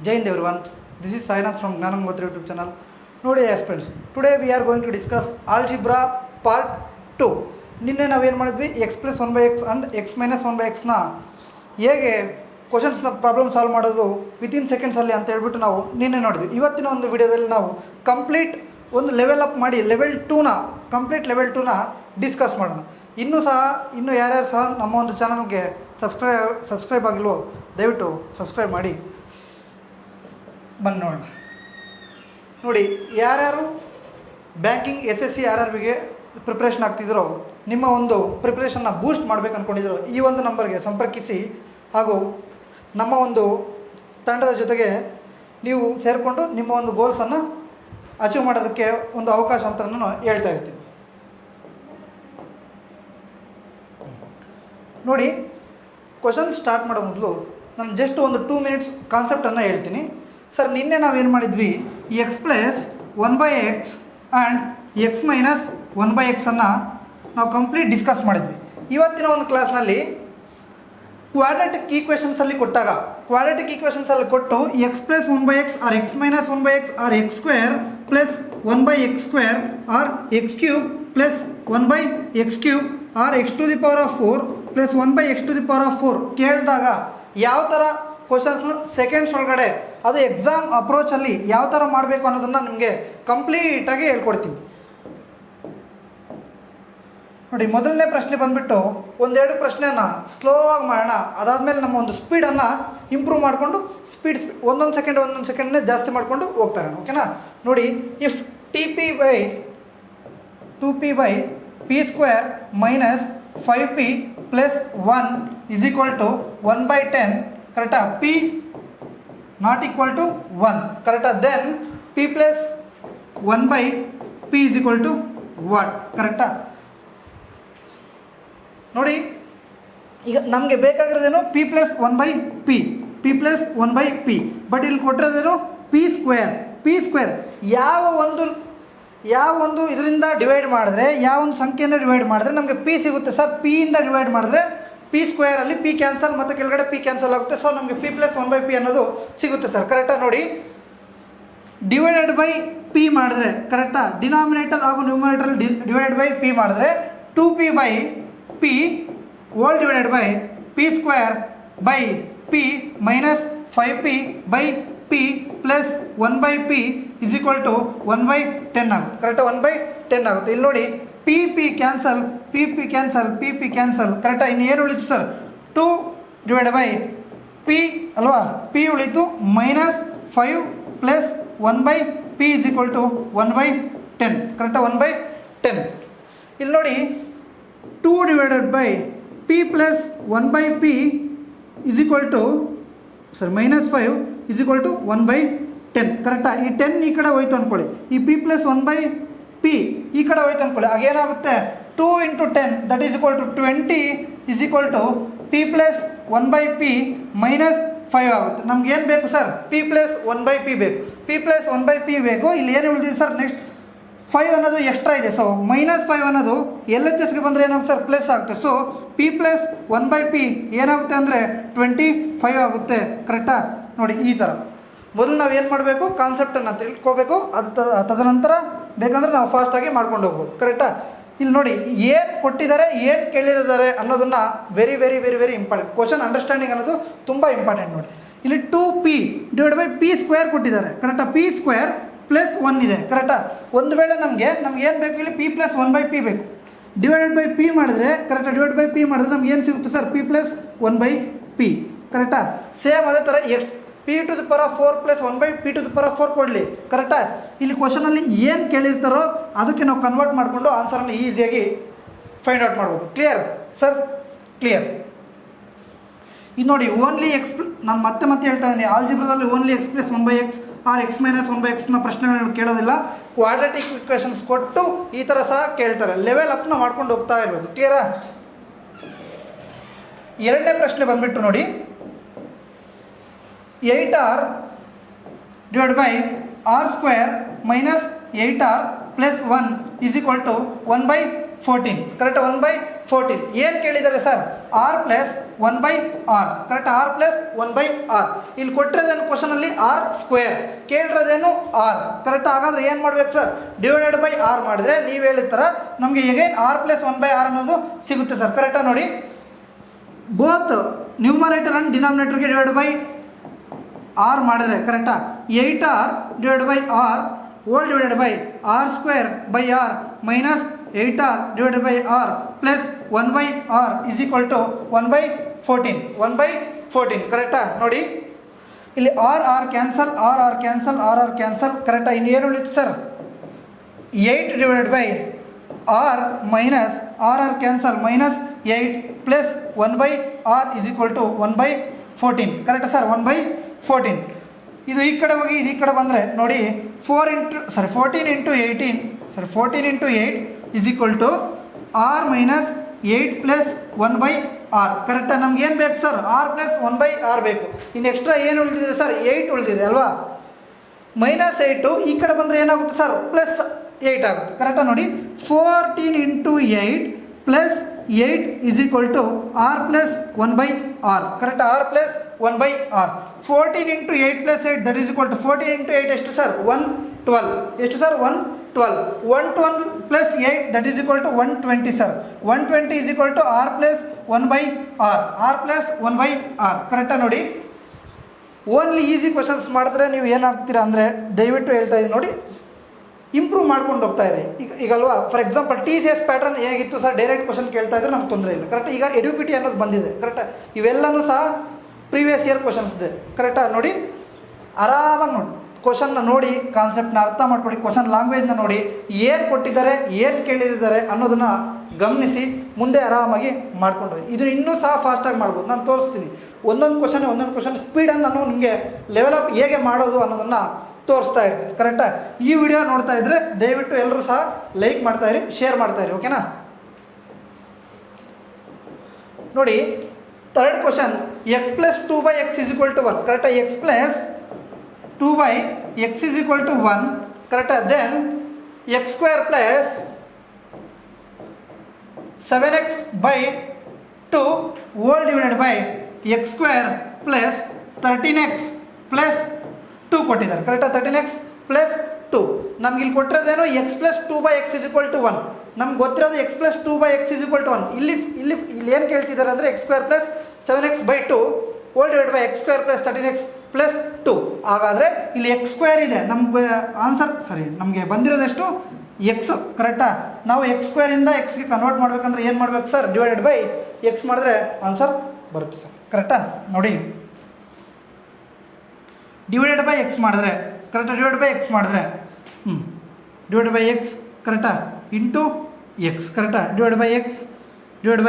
Jai Hind everyone. This is Sainath from Gnanam Gotri YouTube channel. ನೋಡಿ aspirants, today we are going to discuss algebra part 2. ನಿನ್ನೆ ನಾವೇನು ಮಾಡಿದ್ವಿ, x plus 1/x and x minus 1/xನ ಹೇಗೆ ಕ್ವಶನ್ಸ್ನ problem solve ಮಾಡೋದು within ಸೆಕೆಂಡ್ಸಲ್ಲಿ ಅಂತ ಹೇಳ್ಬಿಟ್ಟು ನಾವು ನಿನ್ನೆ ನೋಡಿದ್ವಿ. ಇವತ್ತಿನ ಒಂದು ವಿಡಿಯೋದಲ್ಲಿ ನಾವು ಕಂಪ್ಲೀಟ್ ಒಂದು ಲೆವೆಲ್ ಅಪ್ ಮಾಡಿ ಲೆವೆಲ್ 2ನ ಡಿಸ್ಕಸ್ ಮಾಡೋಣ. ಇನ್ನೂ ಯಾರ್ಯಾರು ಸಹ ನಮ್ಮ ಒಂದು ಚಾನಲ್ಗೆ ಸಬ್ಸ್ಕ್ರೈಬ್ ಆಗಿಲ್ವೋ ದಯವಿಟ್ಟು ಸಬ್ಸ್ಕ್ರೈಬ್ ಮಾಡಿ ಬನ್ನಿ ನೋಡೋಣ. ನೋಡಿ, ಯಾರ್ಯಾರು ಬ್ಯಾಂಕಿಂಗ್ SSC RRBಗೆ ಪ್ರಿಪ್ರೇಷನ್ ಆಗ್ತಿದ್ರೋ, ನಿಮ್ಮ ಒಂದು ಪ್ರಿಪ್ರೇಷನ್ನ ಬೂಸ್ಟ್ ಮಾಡಬೇಕು ಅಂದ್ಕೊಂಡಿದ್ರು, ಈ ಒಂದು ನಂಬರ್ಗೆ ಸಂಪರ್ಕಿಸಿ ಹಾಗೂ ನಮ್ಮ ಒಂದು ತಂಡದ ಜೊತೆಗೆ ನೀವು ಸೇರಿಕೊಂಡು ನಿಮ್ಮ ಒಂದು ಗೋಲ್ಸನ್ನು ಅಚೀವ್ ಮಾಡೋದಕ್ಕೆ ಒಂದು ಅವಕಾಶ ಅಂತ ನಾನು ಹೇಳ್ತಾ ಇರ್ತೀನಿ. ನೋಡಿ, ಕ್ವಶನ್ ಸ್ಟಾರ್ಟ್ ಮಾಡೋ ಮೊದಲು ನಾನು ಜಸ್ಟ್ ಒಂದು 2 ಮಿನಿಟ್ಸ್ ಕಾನ್ಸೆಪ್ಟನ್ನು ಹೇಳ್ತೀನಿ. ಸರ್, ನಿನ್ನೆ ನಾವೇನು ಮಾಡಿದ್ವಿ, x plus 1/x and x minus 1/x ಅನ್ನು ನಾವು ಕಂಪ್ಲೀಟ್ ಡಿಸ್ಕಸ್ ಮಾಡಿದ್ವಿ. ಇವತ್ತಿನ ಒಂದು ಕ್ಲಾಸ್ನಲ್ಲಿ ಕ್ವಾಡ್ರಾಟಿಕ್ ಈಕ್ವೇಷನ್ಸಲ್ಲಿ ಕೊಟ್ಟು x plus 1/x or x minus 1/x or x square plus 1/x square or x cube plus 1/x cube or x to the power of 4 plus 1/x to the power of 4 ಕೇಳಿದಾಗ ಯಾವ ಥರ ಕ್ವಶನ್ಸ್ನ seconds ಒಳಗಡೆ ಅದು exam ಅಪ್ರೋಚಲ್ಲಿ ಯಾವ ಥರ ಮಾಡಬೇಕು ಅನ್ನೋದನ್ನು ನಿಮಗೆ ಕಂಪ್ಲೀಟಾಗಿ ಹೇಳ್ಕೊಡ್ತೀನಿ. ನೋಡಿ, ಮೊದಲನೇ ಪ್ರಶ್ನೆ ಬಂದುಬಿಟ್ಟು ಒಂದೆರಡು ಪ್ರಶ್ನೆಯನ್ನು ಸ್ಲೋ ಆಗಿ ಮಾಡೋಣ. ಅದಾದಮೇಲೆ ನಮ್ಮ ಒಂದು ಸ್ಪೀಡನ್ನು ಇಂಪ್ರೂವ್ ಮಾಡಿಕೊಂಡು ಒಂದೊಂದು ಸೆಕೆಂಡ್ನೇ ಜಾಸ್ತಿ ಮಾಡಿಕೊಂಡು ಹೋಗ್ತಾರೆ. ಓಕೆನಾ? ನೋಡಿ, if TP by 2p/p² minus 5p plus 1 is equal to 1/10, ಕರೆಕ್ಟಾ? p ನಾಟ್ ಈಕ್ವಲ್ ಟು 1, ಕರೆಕ್ಟಾ? Then p plus 1/p is equal to what, ಕರೆಕ್ಟಾ? ನೋಡಿ, ಈಗ ನಮಗೆ ಬೇಕಾಗಿರೋದೇನು p ಪ್ಲಸ್ 1/p, ಬಟ್ ಇಲ್ಲಿ ಕೊಟ್ಟಿರೋದೇನು p ಸ್ಕ್ವೇರ್. ಯಾವ ಒಂದು ಇದರಿಂದ ಡಿವೈಡ್ ಮಾಡಿದ್ರೆ, ಯಾವ ಒಂದು ಸಂಖ್ಯೆಯಿಂದ ಡಿವೈಡ್ ಮಾಡಿದ್ರೆ ನಮಗೆ p ಸಿಗುತ್ತೆ. ಸರ್, p ಇಂದ ಡಿವೈಡ್ ಮಾಡಿದ್ರೆ p ಸ್ಕ್ವೇರಲ್ಲಿ p ಕ್ಯಾನ್ಸಲ್ ಮತ್ತು ಕೆಳಗಡೆ p ಕ್ಯಾನ್ಸಲ್ ಆಗುತ್ತೆ. ಸೊ ನಮಗೆ p ಪ್ಲಸ್ 1/p ಅನ್ನೋದು ಸಿಗುತ್ತೆ ಸರ್, ಕರೆಕ್ಟಾ? ನೋಡಿ, ಡಿವೈಡೆಡ್ ಬೈ p ಮಾಡಿದ್ರೆ, ಕರೆಕ್ಟಾ? ಡಿನಾಮಿನೇಟರ್ ಹಾಗೂ ನ್ಯೂಮರೇಟರಲ್ಲಿ ಡಿವೈಡೆಡ್ ಬೈ p ಮಾಡಿದ್ರೆ 2p/p whole divided by p square by p minus 5p/p plus 1/p is equal to 1/10 ಆಗುತ್ತೆ, ಕರೆಕ್ಟಾ? 1/10 ಆಗುತ್ತೆ. ಇಲ್ಲಿ ನೋಡಿ, p ಕ್ಯಾನ್ಸಲ್, p ಕ್ಯಾನ್ಸಲ್, ಕರೆಕ್ಟಾ? ಇನ್ನು ಏನು ಉಳಿತು ಸರ್? 2 ಡಿವೈಡೆಡ್ ಬೈ p ಅಲ್ವಾ? p ಉಳಿತು minus 5 plus 1/p is equal to 1/10, ಕರೆಕ್ಟಾ? 1/10. ಇಲ್ಲಿ ನೋಡಿ, 2 divided by p plus 1/p is equal to minus 5 is equal to 1/10, ಕರೆಕ್ಟಾ? ಈ 10 ಈ ಕಡೆ ಹೋಯ್ತು ಅಂದ್ಕೊಳ್ಳಿ, ಈ p ಪ್ಲಸ್ 1/p ಈ ಕಡೆ ಹೋಯ್ತು ಅಂದ್ಕೊಳ್ಳಿ. ಆಗೇನಾಗುತ್ತೆ, 2 × 10 that is equal to 20 is equal to p plus 1/p minus 5 ಆಗುತ್ತೆ. ನಮ್ಗೇನು ಬೇಕು ಸರ್? p ಪ್ಲಸ್ 1/p ಬೇಕು. p ಪ್ಲಸ್ 1/p ಬೇಕು. ಇಲ್ಲಿ ಏನು ಉಳಿದಿದೆ ಸರ್? ನೆಕ್ಸ್ಟ್ 5 ಅನ್ನೋದು ಎಕ್ಸ್ಟ್ರಾ ಇದೆ. ಸೊ ಮೈನಸ್ 5 ಅನ್ನೋದು LHSಗೆ ಬಂದರೆ ಏನಾಗುತ್ತೆ ಸರ್? ಪ್ಲಸ್ ಆಗುತ್ತೆ. ಸೊ p ಪ್ಲಸ್ 1/p ಏನಾಗುತ್ತೆ ಅಂದರೆ 25 ಆಗುತ್ತೆ, ಕರೆಕ್ಟಾ? ನೋಡಿ, ಈ ಥರ ಮೊದಲು ನಾವು ಏನು ಮಾಡಬೇಕು, ಕಾನ್ಸೆಪ್ಟನ್ನು ತಿಳ್ಕೊಬೇಕು. ತದನಂತರ ಬೇಕಂದರೆ ನಾವು ಫಾಸ್ಟಾಗಿ ಮಾಡ್ಕೊಂಡು ಹೋಗ್ಬೋದು, ಕರೆಕ್ಟಾ? ಇಲ್ಲಿ ನೋಡಿ, ಏನು ಕೊಟ್ಟಿದ್ದಾರೆ, ಏನು ಕೇಳಿದ್ದಾರೆ ಅನ್ನೋದನ್ನು very very very very important. Question understanding ಅನ್ನೋದು ತುಂಬ ಇಂಪಾರ್ಟೆಂಟ್. ನೋಡಿ, ಇಲ್ಲಿ 2p divide by p square ಕೊಟ್ಟಿದ್ದಾರೆ, ಕರೆಕ್ಟಾ? p ಸ್ಕ್ವೇರ್ ಪ್ಲಸ್ 1 ಇದೆ, ಕರೆಕ್ಟಾ? ಒಂದು ವೇಳೆ ನಮಗೆ ಏನು ಬೇಕು, ಇಲ್ಲಿ p ಪ್ಲಸ್ 1/p ಬೇಕು. ಡಿವೈಡೆಡ್ ಬೈ p ಮಾಡಿದ್ರೆ, ಕರೆಕ್ಟಾ? ಡಿವೈಡ್ ಬೈ p ಮಾಡಿದ್ರೆ ನಮ್ಗೆ ಏನು ಸಿಗುತ್ತೆ ಸರ್? p ಪ್ಲಸ್ 1/p, ಕರೆಕ್ಟಾ? ಸೇಮ್ ಅದೇ ಥರ p to the power of 4 plus 1/p to the power of 4 ಕೊಡಲಿ, ಕರೆಕ್ಟಾ? ಇಲ್ಲಿ ಕ್ವಶನಲ್ಲಿ ಏನು ಕೇಳಿರ್ತಾರೋ ಅದಕ್ಕೆ ನಾವು ಕನ್ವರ್ಟ್ ಮಾಡಿಕೊಂಡು ಆನ್ಸರನ್ನು ಈಸಿಯಾಗಿ ಫೈಂಡ್ ಔಟ್ ಮಾಡ್ಬೋದು. Clear sir? ಕ್ಲಿಯರ್. ಇದು ನೋಡಿ, ಓನ್ಲಿ ನಾನು ಮತ್ತೆ ಹೇಳ್ತಾ ಇದ್ದೀನಿ, ಆಲ್ಜಿಬ್ರಾದಲ್ಲಿ only x plus 1/x or x minus 1/xನ ಪ್ರಶ್ನೆಗಳನ್ನ ಕೇಳೋದಿಲ್ಲ. ಕ್ವಾಡ್ರಾಟಿಕ್ ಈಕ್ವೇಷನ್ಸ್ ಕೊಟ್ಟು ಈ ಥರ ಸಹ ಕೇಳ್ತಾರೆ. ಲೆವೆಲ್ ಅಪ್ನ ಮಾಡ್ಕೊಂಡು ಹೋಗ್ತಾ ಇರ್ಬೋದು. ಕ್ಲಿಯರಾ? ಎರಡನೇ ಪ್ರಶ್ನೆ ಬಂದುಬಿಟ್ಟು ನೋಡಿ, 8r divide by r square minus 8r plus 1 is equal to 1/14, ಕರೆಕ್ಟಾ? 14. ಏನು ಕೇಳಿದ್ದಾರೆ sir? R plus 1/r. Correct, r plus 1/r. ಇಲ್ಲಿ ಕೊಟ್ಟಿರೋದೇನು ಕ್ವಶನಲ್ಲಿ ಆರ್ ಸ್ಕ್ವೇರ್, ಕೇಳಿರೋದೇನು ಆರ್. ಕರೆಕ್ಟ್, ಹಾಗಾದ್ರೆ ಏನು ಮಾಡ್ಬೇಕು ಸರ್? ಡಿವೈಡೆಡ್ ಬೈ ಆರ್ ಮಾಡಿದ್ರೆ ನೀವು ಹೇಳಿದ ಥರ ನಮಗೆ ಎಗೈನ್ ಆರ್ ಪ್ಲಸ್ 1/r ಅನ್ನೋದು ಸಿಗುತ್ತೆ ಸರ್. ಕರೆಕ್ಟಾ? ನೋಡಿ, ಬೋತ್ ನ್ಯೂಮರೇಟರ್ ಆ್ಯಂಡ್ ಡಿನಾಮಿನೇಟರ್ಗೆ ಡಿವೈಡ್ ಬೈ ಆರ್ ಮಾಡಿದ್ರೆ ಕರೆಕ್ಟಾ 8r divide by r whole divided by r square by r minus 8r divided by r plus 1/r is equal to 1/14. 1/14 ಕರೆಕ್ಟಾ? ನೋಡಿ, ಇಲ್ಲಿ ಆರ್ ಕ್ಯಾನ್ಸಲ್, ಆರ್ ಕ್ಯಾನ್ಸಲ್. ಕರೆಕ್ಟಾ? ಇನ್ನು ಏನು ಉಳಿತು sir? 8 divided by r minus r cancel minus 8 plus 1/r is equal to 1/14. ಕರೆಕ್ಟಾ sir? 1/14. ಇದು ಈ ಕಡೆ ಹೋಗಿ ಇದು ಈ ಕಡೆ ಬಂದರೆ ನೋಡಿ 14 into 8 is equal to r minus 8 plus 1/r. ಕರೆಕ್ಟಾ? ನಮ್ಗೆ ಏನು ಬೇಕು ಸರ್? ಆರ್ ಪ್ಲಸ್ 1/r ಬೇಕು. ಇನ್ನು ಎಕ್ಸ್ಟ್ರಾ ಏನು ಉಳಿದಿದೆ ಸರ್? 8 ಉಳಿದಿದೆ ಅಲ್ವಾ? ಮೈನಸ್ 8 ಈ ಕಡೆ ಬಂದರೆ ಏನಾಗುತ್ತೆ ಸರ್? ಪ್ಲಸ್ 8 ಆಗುತ್ತೆ. ಕರೆಕ್ಟಾ? ನೋಡಿ, 14 into 8 plus 8 is equal to r plus 1/r. ಕರೆಕ್ಟಾ? R plus 1/r. 14 into 8 plus 8 that is equal to 14 into 8 ಎಷ್ಟು ಸರ್? 112. ಎಷ್ಟು sir? 112. 112 plus 8 that is equal to 120 sir. 120 is equal to r plus 1/r. R plus 1/r. ಕರೆಕ್ಟಾ? ನೋಡಿ, only easy questions ಮಾಡಿದ್ರೆ ನೀವು ಏನಾಗ್ತೀರಾ ಅಂದರೆ ದಯವಿಟ್ಟು ಹೇಳ್ತಾ ಇದ್ದೀನಿ ನೋಡಿ, ಇಂಪ್ರೂವ್ ಮಾಡ್ಕೊಂಡು ಹೋಗ್ತಾ ಇರಿ. ಈಗಲ್ವಾ ಫಾರ್ ಎಕ್ಸಾಂಪಲ್ TCS ಪ್ಯಾಟರ್ನ್ ಹೇಗಿತ್ತು ಸರ್? ಡೈರೆಕ್ಟ್ ಕ್ವಶನ್ ಕೇಳ್ತಾ ಇದ್ರೆ ನಮ್ಗೆ ತೊಂದರೆ ಇಲ್ಲ. ಕರೆಕ್ಟ್, ಈಗ ಎಡ್ಯುಕಿಟಿ ಅನ್ನೋದು ಬಂದಿದೆ. ಕರೆಕ್ಟಾ? ಇವೆಲ್ಲನೂ ಸಹ ಪ್ರೀವಿಯಸ್ ಇಯರ್ ಕ್ವಶನ್ಸ್ ಇದೆ. ಕರೆಕ್ಟಾ? ನೋಡಿ, ಆರಾಮಾಗಿ ನೋಡಿ ಕ್ವಶನ್ನ ನೋಡಿ, ಕಾನ್ಸೆಪ್ಟ್ನ ಅರ್ಥ ಮಾಡ್ಕೊಳ್ಳಿ, ಕ್ವಶನ್ ಲ್ಯಾಂಗ್ವೇಜ್ನ ನೋಡಿ, ಏನು ಕೊಟ್ಟಿದ್ದಾರೆ, ಏನು ಕೇಳಿದ್ದಾರೆ ಅನ್ನೋದನ್ನು ಗಮನಿಸಿ ಮುಂದೆ ಆರಾಮಾಗಿ ಮಾಡ್ಕೊಂಡು ಹೋಗಿ. ಇದು ಇನ್ನೂ ಸಹ ಫಾಸ್ಟಾಗಿ ಮಾಡ್ಬೋದು. ನಾನು ತೋರಿಸ್ತೀನಿ ಒಂದೊಂದು ಕ್ವಶನ್ ಸ್ಪೀಡನ್ನು ನಾನು ನಿಮಗೆ ಲೆವೆಲ್ ಅಪ್ ಹೇಗೆ ಮಾಡೋದು ಅನ್ನೋದನ್ನು ತೋರಿಸ್ತಾ ಇರ್ತೀನಿ. ಕರೆಕ್ಟಾ? ಈ ವಿಡಿಯೋ ನೋಡ್ತಾ ಇದ್ದರೆ ದಯವಿಟ್ಟು ಎಲ್ಲರೂ ಸಹ ಲೈಕ್ ಮಾಡ್ತಾಯಿರಿ, ಶೇರ್ ಮಾಡ್ತಾಯಿರಿ. ಓಕೆನಾ? ನೋಡಿ, third question, x plus 2/x is equal to 1. ಕರೆಕ್ಟಾ? x plus 2/x is equal to 1. ಕರೆಕ್ಟಾ? Then x square plus 7x by 2 whole divided by x square plus 13x plus 2 ಕೊಟ್ಟಿದ್ದಾರೆ. ಕರೆಕ್ಟಾ? 13x plus 2. ನಮ್ಗೆ ಇಲ್ಲಿ ಕೊಟ್ಟಿರೋದೇನು? x plus 2/x is equal to 1. ನಮ್ಗೆ ಗೊತ್ತಿರೋದು x plus 2/x is equal to 1. ಇಲ್ಲಿ ಏನು ಕೇಳ್ತಿದ್ದಾರೆ ಅಂದರೆ x square plus 7x by 2 whole divide by x square plus 13x plus 2. ಹಾಗಾದರೆ ಇಲ್ಲಿ x ಸ್ಕ್ವೇರ್ ಇದೆ, ನಮ್ಗೆ ಆನ್ಸರ್ ನಮಗೆ ಬಂದಿರೋದೆಷ್ಟು? x. ಕರೆಕ್ಟಾ? ನಾವು x ಸ್ಕ್ವೇರಿಂದ ಎಕ್ಸ್ಗೆ ಕನ್ವರ್ಟ್ ಮಾಡಬೇಕಂದ್ರೆ ಏನು ಮಾಡಬೇಕು ಸರ್? ಡಿವೈಡೆಡ್ ಬೈ x ಮಾಡಿದ್ರೆ ಆನ್ಸರ್ ಬರುತ್ತೆ ಸರ್. ಕರೆಕ್ಟಾ? ನೋಡಿ, ಡಿವೈಡೆಡ್ ಬೈ ಎಕ್ಸ್ ಮಾಡಿದ್ರೆ ಕರೆಕ್ಟಾ? ಡಿವೈಡ್ ಬೈ ಎಕ್ಸ್ ಮಾಡಿದ್ರೆ ಡಿವೈಡ್ ಬೈ ಎಕ್ಸ್ ಕರೆಕ್ಟಾ? Into x. ಕರೆಕ್ಟಾ? Divide by x divide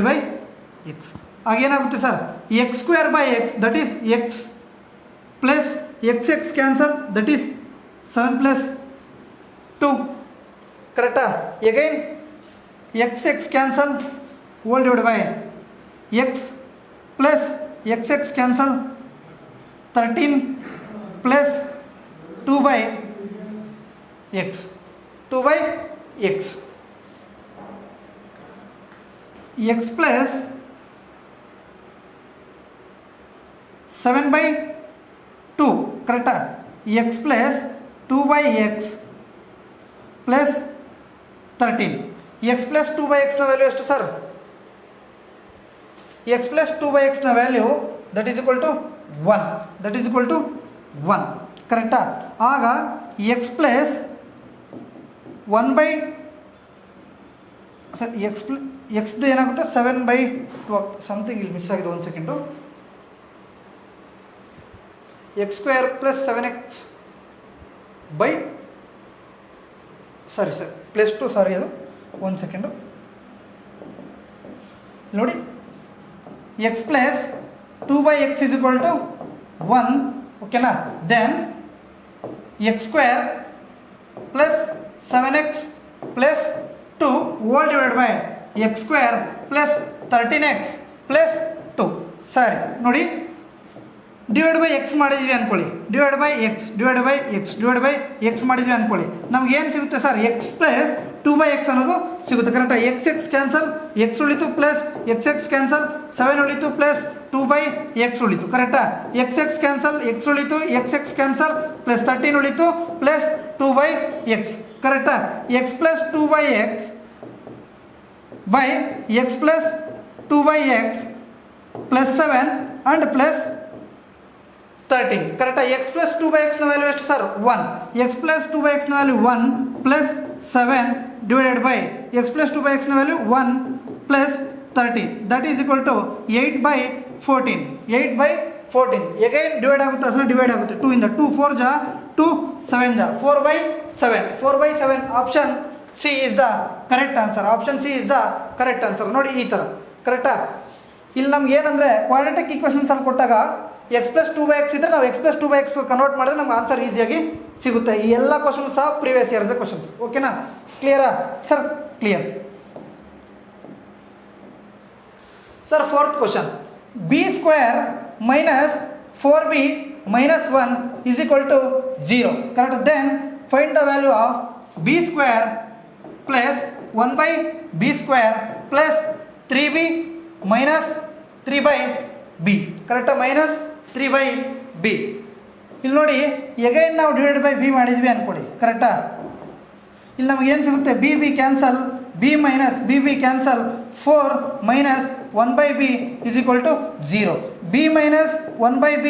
by x. ಆಗೇನಾಗುತ್ತೆ sir? X square by x that is x plus x cancel that is 7 plus 2. ಕರೆಕ್ಟಾ? Again x cancel whole divide by x plus x cancel 13 plus 2/x. 2/x. x plus 7/2. ಕರೆಕ್ಟಾ? x plus 2/x plus 13. x plus 2/xನ value ಎಷ್ಟು sir? x plus 2/xನ value that is equal to 1. That is equal to 1. ಕರೆಕ್ಟಾ? ಆಗ x plus 1/, sir ಎಕ್ಸ್ದು ಏನಾಗುತ್ತೆ? 7/2 something ಇಲ್ಲಿ miss ಆಗಿದೆ. 1 second. x square plus 7x by sir plus 2 sorry ಅದು 1 second ನೋಡಿ. x plus 2/x is equal to 1. ಓಕೆನಾ? Then x square plus 7x plus 2 whole divide by x square plus 13x plus 2. ಸರಿ ನೋಡಿ, divide by x ಮಾಡಿದ್ವಿ ಅಂದ್ಕೊಳ್ಳಿ. Divide by x ಮಾಡಿದ್ವಿ ಅಂದ್ಕೊಳ್ಳಿ. ನಮ್ಗೆ ಏನು ಸಿಗುತ್ತೆ ಸರ್? ಎಕ್ಸ್ ಪ್ಲಸ್ 2/x ಅನ್ನೋದು ಸಿಗುತ್ತೆ ಕರೆಕ್ಟಾ. ಎಕ್ಸ್ ಎಕ್ಸ್ ಕ್ಯಾನ್ಸಲ್, ಎಕ್ಸ್ ಉಳಿತು ಪ್ಲಸ್ ಎಕ್ಸ್ ಎಕ್ಸ್ ಕ್ಯಾನ್ಸಲ್, 7 ಉಳಿತು ಪ್ಲಸ್ 2/x ಉಳಿತು ಕರೆಕ್ಟಾ. ಎಕ್ಸ್ ಎಕ್ಸ್ ಕ್ಯಾನ್ಸಲ್, ಎಕ್ಸ್ ಉಳಿತು, ಎಕ್ಸ್ ಎಕ್ಸ್ ಕ್ಯಾನ್ಸಲ್ ಪ್ಲಸ್ 13 ಉಳಿತು ಪ್ಲಸ್ 2/x ಕರೆಕ್ಟಾ. X plus 2/x by x plus 2/x plus 7 and plus 13 ಕರೆಕ್ಟಾ. ಎಕ್ಸ್ ಪ್ಲಸ್ 2/x ನ value ಎಷ್ಟು ಸರ್ 1. ಎಕ್ಸ್ ಪ್ಲಸ್ 2/x ನ value 1 plus 7 divided by x plus 2/x ನ value 1 plus 13 that is equal to 8/14. 8/14 again divide ಆಗುತ್ತೆ, ಅಸಲು divide ಆಗುತ್ತೆ 2 ಇಂದ. 2 4 ಜಾ 2 7 ಜಾ 4/7. 4/7 option C is the correct answer. Option C is the correct answer. ನೋಡಿ ಈ ಥರ ಕರೆಕ್ಟಾ. ಇಲ್ಲಿ ನಮ್ಗೆ ಏನಂದರೆ ಕ್ವಾಡ್ರಾಟಿಕ್ ಈಕ್ವೇಷನ್ಸ್ ಅಲ್ಲಿ ಕೊಟ್ಟಾಗ ಎಕ್ಸ್ ಪ್ಲಸ್ 2/x ಇದ್ದರೆ ನಾವು ಎಕ್ಸ್ ಪ್ಲಸ್ 2/x ಕನ್ವರ್ಟ್ ಮಾಡಿದ್ರೆ ನಮ್ಗೆ ಆನ್ಸರ್ ಈಸಿಯಾಗಿ ಸಿಗುತ್ತೆ. ಈ ಎಲ್ಲ ಕ್ವಶನ್ಸ್ ಸಹ ಪ್ರೀವಿಯಸ್ ಇಯರ್ದ ಕ್ವಶನ್ಸ್. ಓಕೆನಾ, ಕ್ಲಿಯರಾ sir? Clear sir. Fourth question, b square minus 4b minus 1 is equal to 0 correct. Then find the value of b square plus 1/b square plus 3b minus 3/b correct. minus 3/b ಇಲ್ಲಿ ನೋಡಿ again ನಾವು divide by B ಮಾಡಿದ್ವಿ ಅಂದ್ಕೊಳ್ಳಿ ಕರೆಕ್ಟಾ. ಇಲ್ಲಿ ನಮಗೆ ಏನು ಸಿಗುತ್ತೆ, b b cancel, b minus b b cancel, 4 minus 1/b is equal to 0. B minus 1/b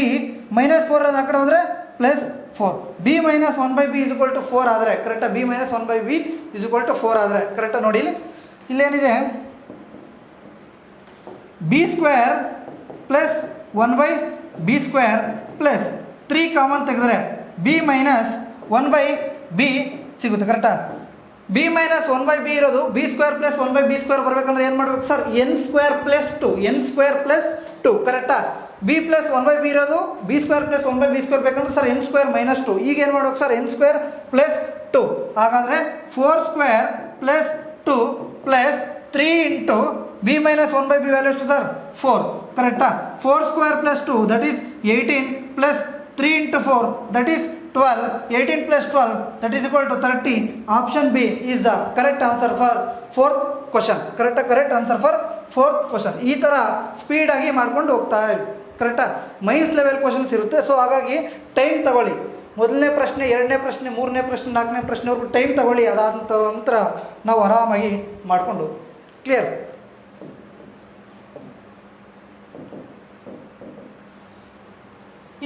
minus 4 ಅದು ಆ ಕಡೆ ಹೋದರೆ plus 4. B minus 1/b is equal to 4 ಆದರೆ ಕರೆಕ್ಟಾ. B minus 1/b is equal to 4 ಆದರೆ ಕರೆಕ್ಟಾ. ನೋಡಿ ಇಲ್ಲೇನಿದೆ, b square plus 1/b square plus 3 common ತೆಗೆದ್ರೆ ಬಿ ಮೈನಸ್ 1/b ಸಿಗುತ್ತೆ ಕರೆಕ್ಟಾ. ಬಿ ಮೈನಸ್ 1/b ಇರೋದು B square plus 1/b square ಬರಬೇಕಂದ್ರೆ ಏನು ಮಾಡಬೇಕು sir, N square plus 2. N square plus 2 ಕರೆಕ್ಟಾ. ಬಿ ಪ್ಲಸ್ 1/b ಇರೋದು B square plus 1/b square ಬೇಕಂದ್ರೆ ಸರ್ ಎನ್ ಸ್ಕ್ವೇರ್ ಮೈನಸ್ 2. ಈಗ ಏನು ಮಾಡ್ಬೇಕು ಸರ್, ಎನ್ ಸ್ಕ್ವೇರ್ ಪ್ಲಸ್ 2. ಹಾಗಾದರೆ 4 square plus 2 plus 3 into B minus 1/b value ಎಷ್ಟು sir 4 ಕರೆಕ್ಟಾ. 4 square plus 2 that is 18 plus 3 into 4 that is 12. 18 plus 12 that is equal to 30. Option B is the correct answer for fourth question. Correct answer for fourth question. ಈ ಥರ ಸ್ಪೀಡಾಗಿ ಮಾಡ್ಕೊಂಡು ಹೋಗ್ತಾ ಕರೆಕ್ಟಾ. Mains level questions ಇರುತ್ತೆ. So ಹಾಗಾಗಿ time ತಗೊಳ್ಳಿ. ಮೊದಲನೇ ಪ್ರಶ್ನೆ, ಎರಡನೇ ಪ್ರಶ್ನೆ, ಮೂರನೇ ಪ್ರಶ್ನೆ, ನಾಲ್ಕನೇ ಪ್ರಶ್ನೆವರೆಗೂ ಟೈಮ್ ತಗೊಳ್ಳಿ. ಅದಾದ ನಂತರ ನಾವು ಆರಾಮಾಗಿ ಮಾಡಿಕೊಂಡು clear.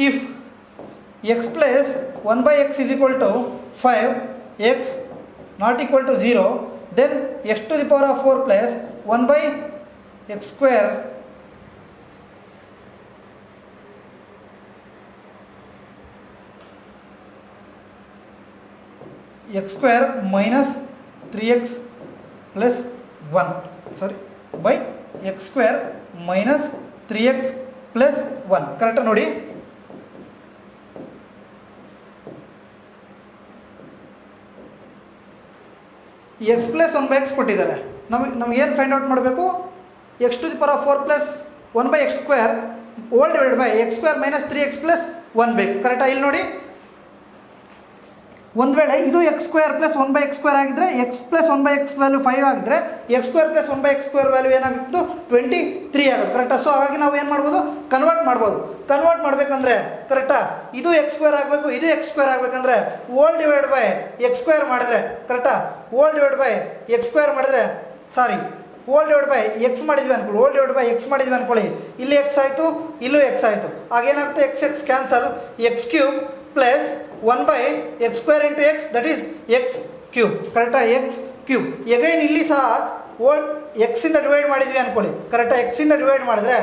If x plus 1/x is equal to 5, x not equal to 0, then x to the power of 4 plus 1/x square x square minus 3x plus 1 sorry by x square minus 3x plus 1 ಕರೆಕ್ಟಾ. ನೋಡಿ X plus 1/x ಕೊಟ್ಟಿದ್ದಾರೆ. ನಮಗೆ ಏನು find out ಮಾಡಬೇಕು, x to the power of 4 plus 1/x square whole divide by x square minus 3x plus 1 ಬೇಕು ಕರೆಕ್ಟಾ. ಇಲ್ಲಿ ನೋಡಿ, ಒಂದು ವೇಳೆ ಇದು x square plus 1/x square ಆಗಿದ್ದರೆ ಎಕ್ಸ್ ಪ್ಲಸ್ 1/x ವ್ಯಾಲ್ಯೂ 5 ಆಗಿದ್ರೆ x square plus 1/x square value ಏನಾಗಿತ್ತು 23 ಆಗುತ್ತೆ ಕರೆಕ್ಟಾ. ಸೊ ಹಾಗಾಗಿ ನಾವು ಏನು ಮಾಡ್ಬೋದು, ಕನ್ವರ್ಟ್ ಮಾಡ್ಬೋದು. ಕನ್ವರ್ಟ್ ಮಾಡಬೇಕಂದ್ರೆ ಕರೆಕ್ಟಾ, ಇದು ಎಕ್ಸ್ ಸ್ಕ್ವೇರ್ ಆಗಬೇಕು, ಇದು ಎಕ್ಸ್ ಸ್ಕ್ವೇರ್ ಆಗಬೇಕಂದ್ರೆ ಓಲ್ ಡಿವೈಡ್ ಬೈ ಎಕ್ಸ್ ಸ್ಕ್ವೇರ್ ಮಾಡಿದ್ರೆ ಕರೆಕ್ಟಾ. ಓಲ್ ಡಿವೈಡ್ ಬೈ ಎಕ್ಸ್ ಸ್ಕ್ವೇರ್ ಮಾಡಿದ್ರೆ ಓಲ್ ಡಿವೈಡ್ ಬೈ ಎಕ್ಸ್ ಮಾಡಿದ್ವಿ ಅನ್ಕೊಳ್ಳಿ, ಓಲ್ ಡಿವೈಡ್ ಬೈ ಎಕ್ಸ್ ಮಾಡಿದ್ವಿ ಅನ್ಕೊಳ್ಳಿ. ಇಲ್ಲಿ ಎಕ್ಸ್ ಆಯಿತು, ಇಲ್ಲೂ ಎಕ್ಸ್ ಆಯಿತು. ಆಗೇನಾಗುತ್ತೆ, x x cancel, x cube plus 1/x square into x that is x cube ಕರೆಕ್ಟಾ. ಎಕ್ಸ್ ಕ್ಯೂಬ್ ಎಗೈನ್ ಇಲ್ಲಿ ಸಹ ಓಲ್ ಎಕ್ಸಿಂದ ಡಿವೈಡ್ ಮಾಡಿದ್ವಿ ಅಂದ್ಕೊಳ್ಳಿ ಕರೆಕ್ಟಾ. ಎಕ್ಸಿಂದ ಡಿವೈಡ್ ಮಾಡಿದ್ರೆ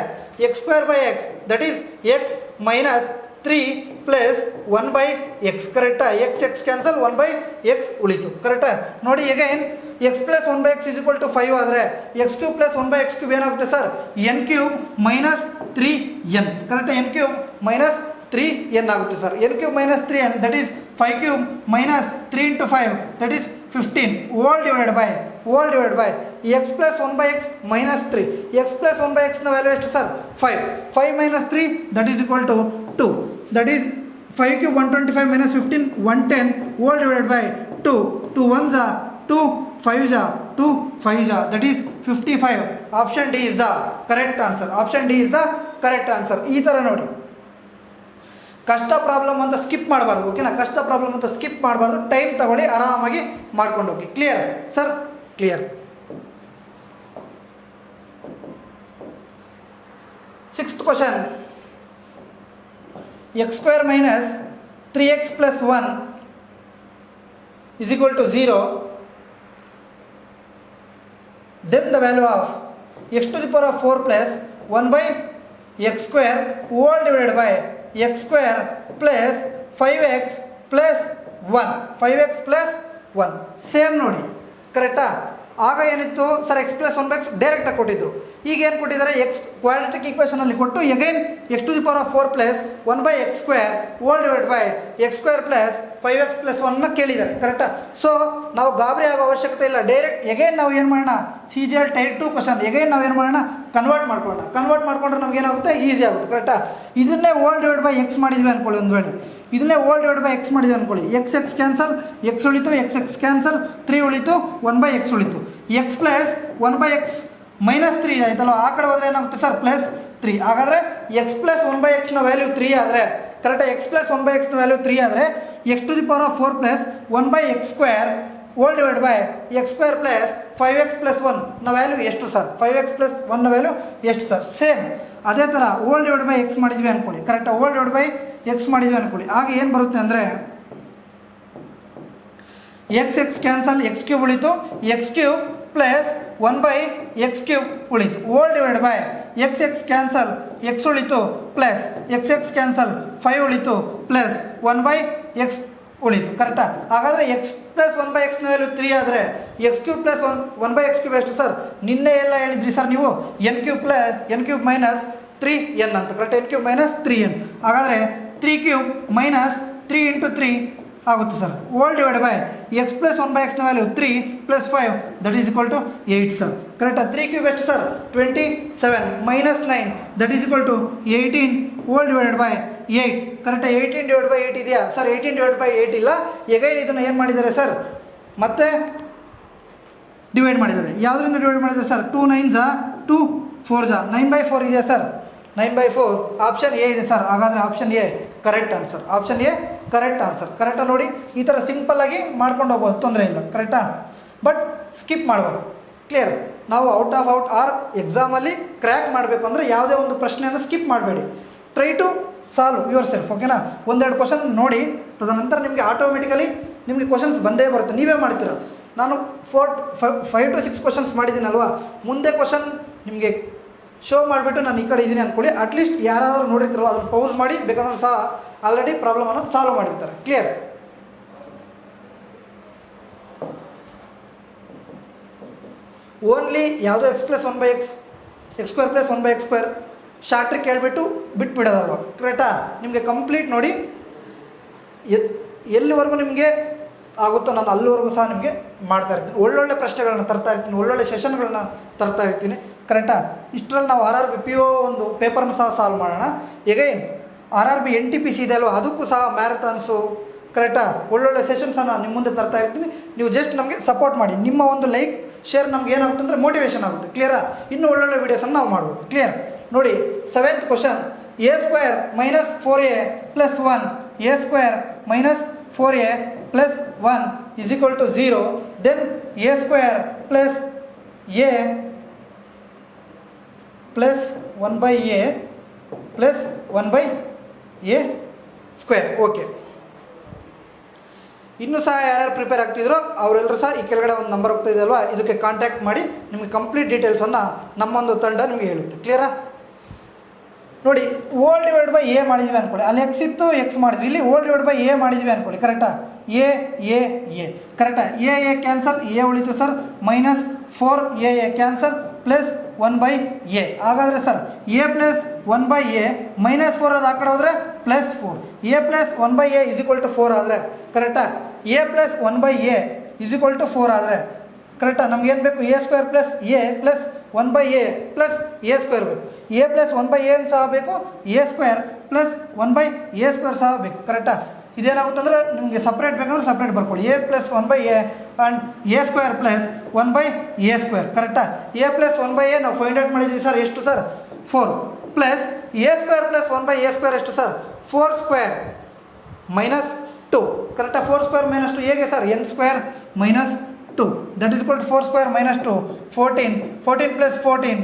x square by x that is x minus 3 plus 1/x ಕರೆಕ್ಟಾ. ಎಕ್ಸ್ ಎಕ್ಸ್ ಕ್ಯಾನ್ಸಲ್ 1/x ಉಳಿತು ಕರೆಕ್ಟಾ. ನೋಡಿ again x plus 1/x is equal to 5 ಆದರೆ x cube plus 1/x cube ಏನಾಗುತ್ತೆ sir, n cube minus 3n ಕರೆಕ್ಟಾ. N cube minus 3n ಆಗುತ್ತೆ sir. N cube minus 3n that is 5 cube minus 3 into 5 that is 15 whole divide by x plus 1/x minus 3. X plus 1/x ನ value ಎಷ್ಟು sir 5. 5 minus 3 that is equal to 2 that is 5 cube 125 minus 15 110 whole divide by 2. 2 1s are 2 5 ಜಾ 2 5 ಜಾ that is 55. Option d is the correct answer. Option d is the correct answer. ಈ ಥರ ನೋಡಿ, ಕಷ್ಟ problem ಅಂತ skip ಮಾಡಬಾರ್ದು. ಓಕೆನಾ, ಕಷ್ಟ ಪ್ರಾಬ್ಲಮ್ ಅಂತ ಸ್ಕಿಪ್ ಮಾಡಬಾರ್ದು. ಟೈಮ್ ತಗೊಳ್ಳಿ, ಆರಾಮಾಗಿ ಮಾಡ್ಕೊಂಡು ಹೋಗಿ. Clear sir? Clear. 6th question. x square minus 3x plus 1 is equal to 0. Then the value of x to the power of 4 plus 1 by x square whole divided by x square plus 5x plus 1. 5x plus 1 same ನೋಡಿ, ಕರೆಕ್ಟಾ? ಆಗ ಏನಿತ್ತು sir, x plus 1 by x ಡೈರೆಕ್ಟಾಗಿ ಕೊಟ್ಟಿದ್ರು. ಈಗ ಏನು ಕೊಟ್ಟಿದ್ದಾರೆ, x quadratic ಈಕ್ವೇಷನಲ್ಲಿ ಕೊಟ್ಟು again x to the power of 4 plus 1 by x square whole divide by x square plus 5x plus 1ನ ಕೇಳಿದ್ದಾರೆ. ಕರೆಕ್ಟಾ? ಸೊ ನಾವು ಗಾಬರಿ ಆಗೋ ಅವಶ್ಯಕತೆ ಇಲ್ಲ. ಡೈರೆಕ್ಟ್ ಎಗೈನ್ ನಾವು ಏನು ಮಾಡೋಣ, CGL ಟೈಪ್ 2 ಕ್ವಶನ್ ಎಗೈನ್ ನಾವು ಏನು ಮಾಡೋಣ, ಕನ್ವರ್ಟ್ ಮಾಡ್ಕೊಂಡ್ರೆ ನಮ್ಗೆ ಏನಾಗುತ್ತೆ, ಈಸಿ ಆಗುತ್ತೆ. ಕರೆಕ್ಟಾ? ಇದನ್ನೇ ಹೋಲ್ ಡಿವೈಡ್ ಬೈ ಎಕ್ಸ್ ಮಾಡಿದ್ವಿ ಅಂದ್ಕೊಳ್ಳಿ. ಒಂದು ವೇಳೆ ಇದನ್ನೇ ಹೋಲ್ ಡಿವೈಡ್ ಬೈ ಎಕ್ಸ್ ಮಾಡಿದ್ವಿ ಅಂದ್ಕೊಳ್ಳಿ, ಎಕ್ಸ್ ಎಕ್ಸ್ ಕ್ಯಾನ್ಸಲ್, ಎಕ್ಸ್ ಉಳಿತು, ಎಕ್ಸ್ ಎಕ್ಸ್ ಕ್ಯಾನ್ಸಲ್, 3 ಉಳಿತು, 1 ಬೈ ಎಕ್ಸ್ ಉಳಿತು. X plus 1 by X minus 3 ಆಯ್ತಲ್ಲ, ಆ ಕಡೆ ಹೋದರೆ ಏನಾಗುತ್ತೆ ಸರ್, ಪ್ಲಸ್ 3. ಹಾಗಾದರೆ ಎಕ್ಸ್ ಪ್ಲಸ್ 1 ಬೈ ಎಕ್ಸ್ನ ವ್ಯಾಲ್ಯೂ 3 ಆದರೆ, ಕರೆಕ್ಟಾಗಿ ಎಕ್ಸ್ ಪ್ಲಸ್ 1 ಬೈ ಎಕ್ಸ್ನ ವ್ಯಾಲ್ಯೂ 3 ಆದರೆ x to the power of 4 plus 1 by x square whole divide by x square plus 5x plus 1ನ ವ್ಯಾಲ್ಯೂ ಎಷ್ಟು ಸರ್? 5x ಪ್ಲಸ್ 1ನ value ಎಷ್ಟು ಸರ್? ಸೇಮ್ ಅದೇ ಥರ ಹೋಲ್ ಡಿವೈಡ್ ಬೈ ಎಕ್ಸ್ ಮಾಡಿದ್ವಿ ಅಂದ್ಕೊಳ್ಳಿ. ಕರೆಕ್ಟಾಗಿ ಹೋಲ್ ಡಿವೈಡ್ ಬೈ ಎಕ್ಸ್ ಮಾಡಿದ್ವಿ ಅಂದ್ಕೊಳ್ಳಿ. ಆಗ ಏನು ಬರುತ್ತೆ ಅಂದರೆ x x cancel, x cube ಉಳಿತು, x cube plus 1 by x cube ಉಳಿತು. Whole divide by x x cancel, x ಉಳಿತು, ಪ್ಲಸ್ ಎಕ್ಸ್ ಎಕ್ಸ್ ಕ್ಯಾನ್ಸಲ್, 5 ಉಳಿತು, ಪ್ಲಸ್ 1 ಬೈ ಎಕ್ಸ್ ಉಳಿತು. ಕರೆಕ್ಟಾ? ಹಾಗಾದರೆ ಎಕ್ಸ್ ಪ್ಲಸ್ 1 ಬೈ ಎಕ್ಸ್ನ ವ್ಯಾಲ್ಯೂ 3 ಆದರೆ x cube plus 1 by x cube ಎಷ್ಟು ಸರ್? ನಿನ್ನೆ ಎಲ್ಲ ಹೇಳಿದ್ರಿ ಸರ್ ನೀವು, ಎನ್ ಕ್ಯೂಬ್ ಮೈನಸ್ 3n ಅಂತ. Correct? N cube minus 3n. ಹಾಗಾದರೆ 3 ಕ್ಯೂಬ್ ಮೈನಸ್ 3 ಇಂಟು 3 ಆಗುತ್ತೆ sir. Whole divide by x plus 1 by ಎಕ್ಸ್ನ value 3 plus 5 that is equal to 8 sir. ಕರೆಕ್ಟಾ? 3 ಕ್ಯೂಬ್ ಎಷ್ಟು sir? 27 minus 9 that is equal to 18 whole divided by 8. ಕರೆಕ್ಟಾ? 18 divide by 8 ಇದೆಯಾ sir? 18 divide by 8 ಇಲ್ಲ. Again ಇದನ್ನು ಏನು ಮಾಡಿದ್ದಾರೆ ಸರ್, ಮತ್ತೆ ಡಿವೈಡ್ ಮಾಡಿದ್ದಾರೆ. ಯಾವುದರಿಂದ ಡಿವೈಡ್ ಮಾಡಿದ್ದಾರೆ ಸರ್? 2 9 ಜಾ 2 4 ಜಾ 9/4 ಇದೆಯಾ ಸರ್? 9/4 ಆಪ್ಷನ್ ಎ ಇದೆ ಸರ್. ಹಾಗಾದರೆ option A correct answer. Option A correct answer. ಕರೆಕ್ಟಾ? ನೋಡಿ, ಈ ಥರ ಸಿಂಪಲ್ಲಾಗಿ ಮಾಡ್ಕೊಂಡು ಹೋಗ್ಬೋದು, ತೊಂದರೆ ಇಲ್ಲ. ಕರೆಕ್ಟಾ? ಬಟ್ ಸ್ಕಿಪ್ ಮಾಡಬಾರ್ದು. ಕ್ಲಿಯರ್? ನಾವು ಔಟ್ ಆರ್ ಎಕ್ಸಾಮಲ್ಲಿ ಕ್ರ್ಯಾಕ್ ಮಾಡಬೇಕು ಅಂದರೆ ಯಾವುದೇ ಒಂದು ಪ್ರಶ್ನೆಯನ್ನು ಸ್ಕಿಪ್ ಮಾಡಬೇಡಿ. Try to solve yourself. ಓಕೆನಾ? ಒಂದೆರಡು ಕ್ವಶನ್ ನೋಡಿ, ತದನಂತರ ನಿಮಗೆ ಆಟೋಮೆಟಿಕಲಿ ನಿಮಗೆ ಕ್ವಶನ್ಸ್ ಬಂದೇ ಬರುತ್ತೆ. ನೀವೇ ಮಾಡ್ತೀರ. ನಾನು 5 to 6 ಕ್ವಶನ್ಸ್ ಮಾಡಿದ್ದೀನಲ್ವಾ, ಮುಂದೆ ಕ್ವಶನ್ ನಿಮಗೆ ಶೋ ಮಾಡಿಬಿಟ್ಟು ನಾನು ಈ ಕಡೆ ಇದ್ದೀನಿ ಅಂದ್ಕೊಳ್ಳಿ. ಅಟ್ಲೀಸ್ಟ್ ಯಾರಾದರೂ ನೋಡಿರ್ತಾರಲ್ಲ, ಅದನ್ನು ಪೌಸ್ ಮಾಡಿ ಬೇಕಾದ್ರೂ ಸಹ ಆಲ್ರೆಡಿ ಪ್ರಾಬ್ಲಮನ್ನು ಸಾಲ್ವ್ ಮಾಡಿರ್ತಾರೆ. ಕ್ಲಿಯರ್? ಓನ್ಲಿ ಯಾವುದೋ x plus 1 by x square plus 1 by x square ಶಾರ್ಟ್ರಿಗೆ ಕೇಳಿಬಿಟ್ಟು ಬಿಟ್ಬಿಡೋದಲ್ವ. ಕರೆಕ್ಟಾ? ನಿಮಗೆ ಕಂಪ್ಲೀಟ್ ನೋಡಿ, ಎಲ್ಲಿವರೆಗೂ ನಿಮಗೆ ಆಗುತ್ತೋ ನಾನು ಅಲ್ಲಿವರೆಗೂ ಸಹ ನಿಮಗೆ ಮಾಡ್ತಾ ಇರ್ತೀನಿ. ಒಳ್ಳೊಳ್ಳೆ ಪ್ರಶ್ನೆಗಳನ್ನ ತರ್ತಾ ಇರ್ತೀನಿ, ಒಳ್ಳೊಳ್ಳೆ ಸೆಷನ್ಗಳನ್ನ ತರ್ತಾ ಇರ್ತೀನಿ. ಕರೆಕ್ಟಾ? ಇಷ್ಟರಲ್ಲಿ ನಾವು RRB PO ಒಂದು ಪೇಪರ್ನ ಸಹ ಸಾಲ್ವ್ ಮಾಡೋಣ. ಎಗೈನ್ RRB NTPC ಇದೆ ಅಲ್ವ, ಅದಕ್ಕೂ ಸಹ ಮ್ಯಾರಥಾನ್ಸು, ಕರೆಕ್ಟಾ, ಒಳ್ಳೊಳ್ಳೆ ಸೆಷನ್ಸನ್ನು ನಿಮ್ಮ ಮುಂದೆ ತರ್ತಾ ಇರ್ತೀನಿ. ನೀವು ಜಸ್ಟ್ ನಮಗೆ ಸಪೋರ್ಟ್ ಮಾಡಿ. ನಿಮ್ಮ ಒಂದು ಲೈಕ್ ಶೇರ್ ನಮ್ಗೆ ಏನಾಗುತ್ತೆ ಅಂದರೆ ಮೋಟಿವೇಶನ್ ಆಗುತ್ತೆ. ಕ್ಲಿಯರಾ? ಇನ್ನೂ ಒಳ್ಳೊಳ್ಳೆ ವೀಡಿಯೋಸನ್ನು ನಾವು ಮಾಡ್ಬೋದು. ಕ್ಲಿಯರ್? ನೋಡಿ, 7th question. a square minus 4a plus 1 a square minus 4a plus 1 is equal to 0. Then a square plus a plus 1 by a plus 1 by a square. Okay, ಇನ್ನೂ ಸಹ ಯಾರ್ಯಾರು ಪ್ರಿಪೇರ್ ಆಗ್ತಿದ್ರೋ ಅವರೆಲ್ಲರೂ ಸಹ ಈ ಕೆಳಗಡೆ ಒಂದು ನಂಬರ್ ಹೋಗ್ತಾ ಇದೆ ಅಲ್ವಾ, ಇದಕ್ಕೆ ಕಾಂಟ್ಯಾಕ್ಟ್ ಮಾಡಿ ನಿಮಗೆ ಕಂಪ್ಲೀಟ್ ಡೀಟೇಲ್ಸನ್ನು ನಮ್ಮೊಂದು ತಂಡ ನಿಮಗೆ ಹೇಳುತ್ತೆ. ಕ್ಲಿಯರಾ? ನೋಡಿ, ಓಲ್ ಡಿವೈಡ್ ಬೈ ಎ ಮಾಡಿದ್ವಿ ಅಂದ್ಕೊಳ್ಳಿ. ಅಲ್ಲಿ ಎಕ್ಸ್ ಇತ್ತು, ಎಕ್ಸ್ ಮಾಡಿದ್ವಿ. ಇಲ್ಲಿ ಓಲ್ ಡಿವೈಡ್ ಬೈ ಎ ಮಾಡಿದ್ವಿ ಅಂದ್ಕೊಳ್ಳಿ. ಕರೆಕ್ಟಾ? ಎ ಕರೆಕ್ಟಾ? ಎ ಕ್ಯಾನ್ಸಲ್, ಎ ಉಳಿತು sir. Minus 4 a cancel, plus 1 by a. ಹಾಗಾದರೆ sir a plus 1 by a minus 4 ಅದು ಆ ಕಡೆ ಹೋದರೆ plus 4. A plus 1 by a is equal to 4 ಆದರೆ, ಕರೆಕ್ಟಾ? A plus 1 by a is equal to 4 ಆದರೆ, ಕರೆಕ್ಟಾ? ನಮ್ಗೇನು ಬೇಕು? A square plus a plus 1 by a plus a square ಬೇಕು. ಎ ಪ್ಲಸ್ 1 ಬೈ ಎ ಸಹ ಬೇಕು, a square plus 1 by A square ಸಹ ಬೇಕು. ಕರೆಕ್ಟಾ? ಇದೇನಾಗುತ್ತೆ ಅಂದರೆ ನಿಮಗೆ ಸಪ್ರೇಟ್ ಬೇಕಂದ್ರೆ ಸಪ್ರೇಟ್ ಬರ್ಕೊಳ್ಳಿ. A plus 1/a and a square plus 1/a square. ಕರೆಕ್ಟಾ? ಎ ಪ್ಲಸ್ 1/a ನಾವು ಫೈಂಡ್ ಔಟ್ ಮಾಡಿದ್ದೀವಿ ಸರ್. ಎಷ್ಟು sir? 4 plus a square plus 1/a square ಎಷ್ಟು ಸರ್? 4 square minus 2. ಕರೆಕ್ಟಾ? 4 ಸ್ಕ್ವೇರ್ ಮೈನಸ್ 2 ಹೇಗೆ sir? n square minus 2 that is equal to 4 square minus 2 14. 14 plus 14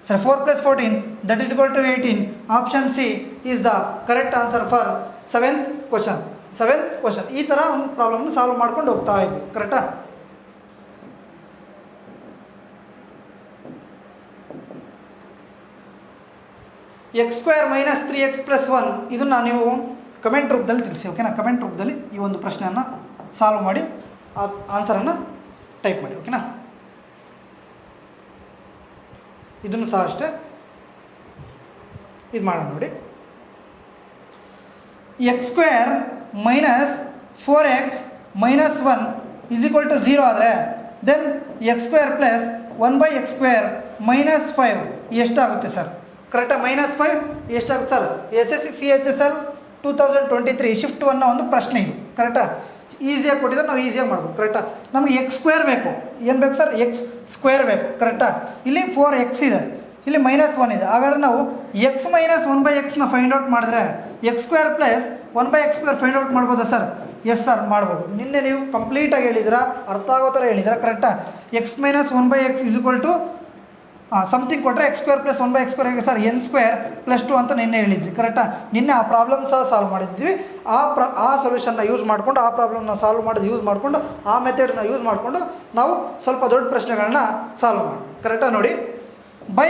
sir 4 plus 14 that is equal to 18. Option C is the correct answer for 7th question. ಈ ಥರ ಒಂದು ಪ್ರಾಬ್ಲಮ್ನ solve ಮಾಡ್ಕೊಂಡು ಹೋಗ್ತಾ ಇದ್ವಿ. ಕರೆಕ್ಟಾ? X square minus 3x plus 1 ಇದನ್ನು ನೀವು comment ರೂಪದಲ್ಲಿ ತಿಳಿಸಿ. ಓಕೆನಾ? ಕಮೆಂಟ್ ರೂಪದಲ್ಲಿ ಈ ಒಂದು ಪ್ರಶ್ನೆಯನ್ನು ಸಾಲ್ವ್ ಮಾಡಿ ಆನ್ಸರನ್ನು ಟೈಪ್ ಮಾಡಿ. ಓಕೆನಾ? ಇದನ್ನು ಸಹ ಅಷ್ಟೇ ಇದು ಮಾಡೋಣ ನೋಡಿ. X square minus 4x minus 1 is equal to 0 ಆದರೆ then x square plus 1/x square minus 5 ಎಷ್ಟಾಗುತ್ತೆ ಸರ್? ಕರೆಕ್ಟಾ? -5 ಎಷ್ಟಾಗುತ್ತೆ ಸರ್? SSC CHSL 2023 ಶಿಫ್ಟ್ 1 ಒಂದು ಪ್ರಶ್ನೆ ಇದು. ಕರೆಕ್ಟಾ? ಈಸಿಯಾಗಿ ಕೊಟ್ಟಿದ್ರೆ ನಾವು ಈಸಿಯಾಗಿ ಮಾಡ್ಬೋದು. ಕರೆಕ್ಟಾ? ನಮಗೆ ಎಕ್ಸ್ ಸ್ಕ್ವೇರ್ ಬೇಕು. ಏನು ಬೇಕು ಸರ್? ಎಕ್ಸ್ ಸ್ಕ್ವೇರ್ ಬೇಕು. ಕರೆಕ್ಟಾ? ಇಲ್ಲಿ 4x ಇದೆ, ಇಲ್ಲಿ -1 ಇದೆ. ಹಾಗಾದರೆ ನಾವು ಎಕ್ಸ್ ಮೈನಸ್ 1/xನ ಫೈಂಡ್ ಔಟ್ ಮಾಡಿದ್ರೆ x square plus 1/x square find out ಮಾಡ್ಬೋದಾ ಸರ್? ಎಸ್ ಸರ್ ಮಾಡ್ಬೋದು. ನಿನ್ನೆ ನೀವು ಕಂಪ್ಲೀಟಾಗಿ ಹೇಳಿದಿರಾ, ಅರ್ಥ ಆಗೋ ಥರ ಹೇಳಿದಿರಾ. ಕರೆಕ್ಟಾ? X minus 1/x is equal to something ಕೊಟ್ಟರೆ x square plus 1/x square ಹೇಗೆ ಸರ್? n ಸ್ಕ್ವೇರ್ ಪ್ಲಸ್ 2 ಅಂತ ನಿನ್ನೆ ಹೇಳಿದ್ವಿ. ಕರೆಕ್ಟಾ? ನಿನ್ನೆ ಆ ಪ್ರಾಬ್ಲಮ್ ಸಹ ಸಾಲ್ವ್ ಮಾಡಿದ್ವಿ. ಆ ಸೊಲ್ಯೂಷನ್ನ ಯೂಸ್ ಮಾಡಿಕೊಂಡು, ಆ ಪ್ರಾಬ್ಲಮ್ನ ಸಾಲ್ವ್ ಮಾಡೋದು ಯೂಸ್ ಮಾಡಿಕೊಂಡು, ಆ ಮೆಥಡನ್ನ ಯೂಸ್ ಮಾಡಿಕೊಂಡು ನಾವು ಸ್ವಲ್ಪ ದೊಡ್ಡ ಪ್ರಶ್ನೆಗಳನ್ನ ಸಾಲ್ವ್ ಮಾಡಿ. ಕರೆಕ್ಟಾ? ನೋಡಿ, ಬೈ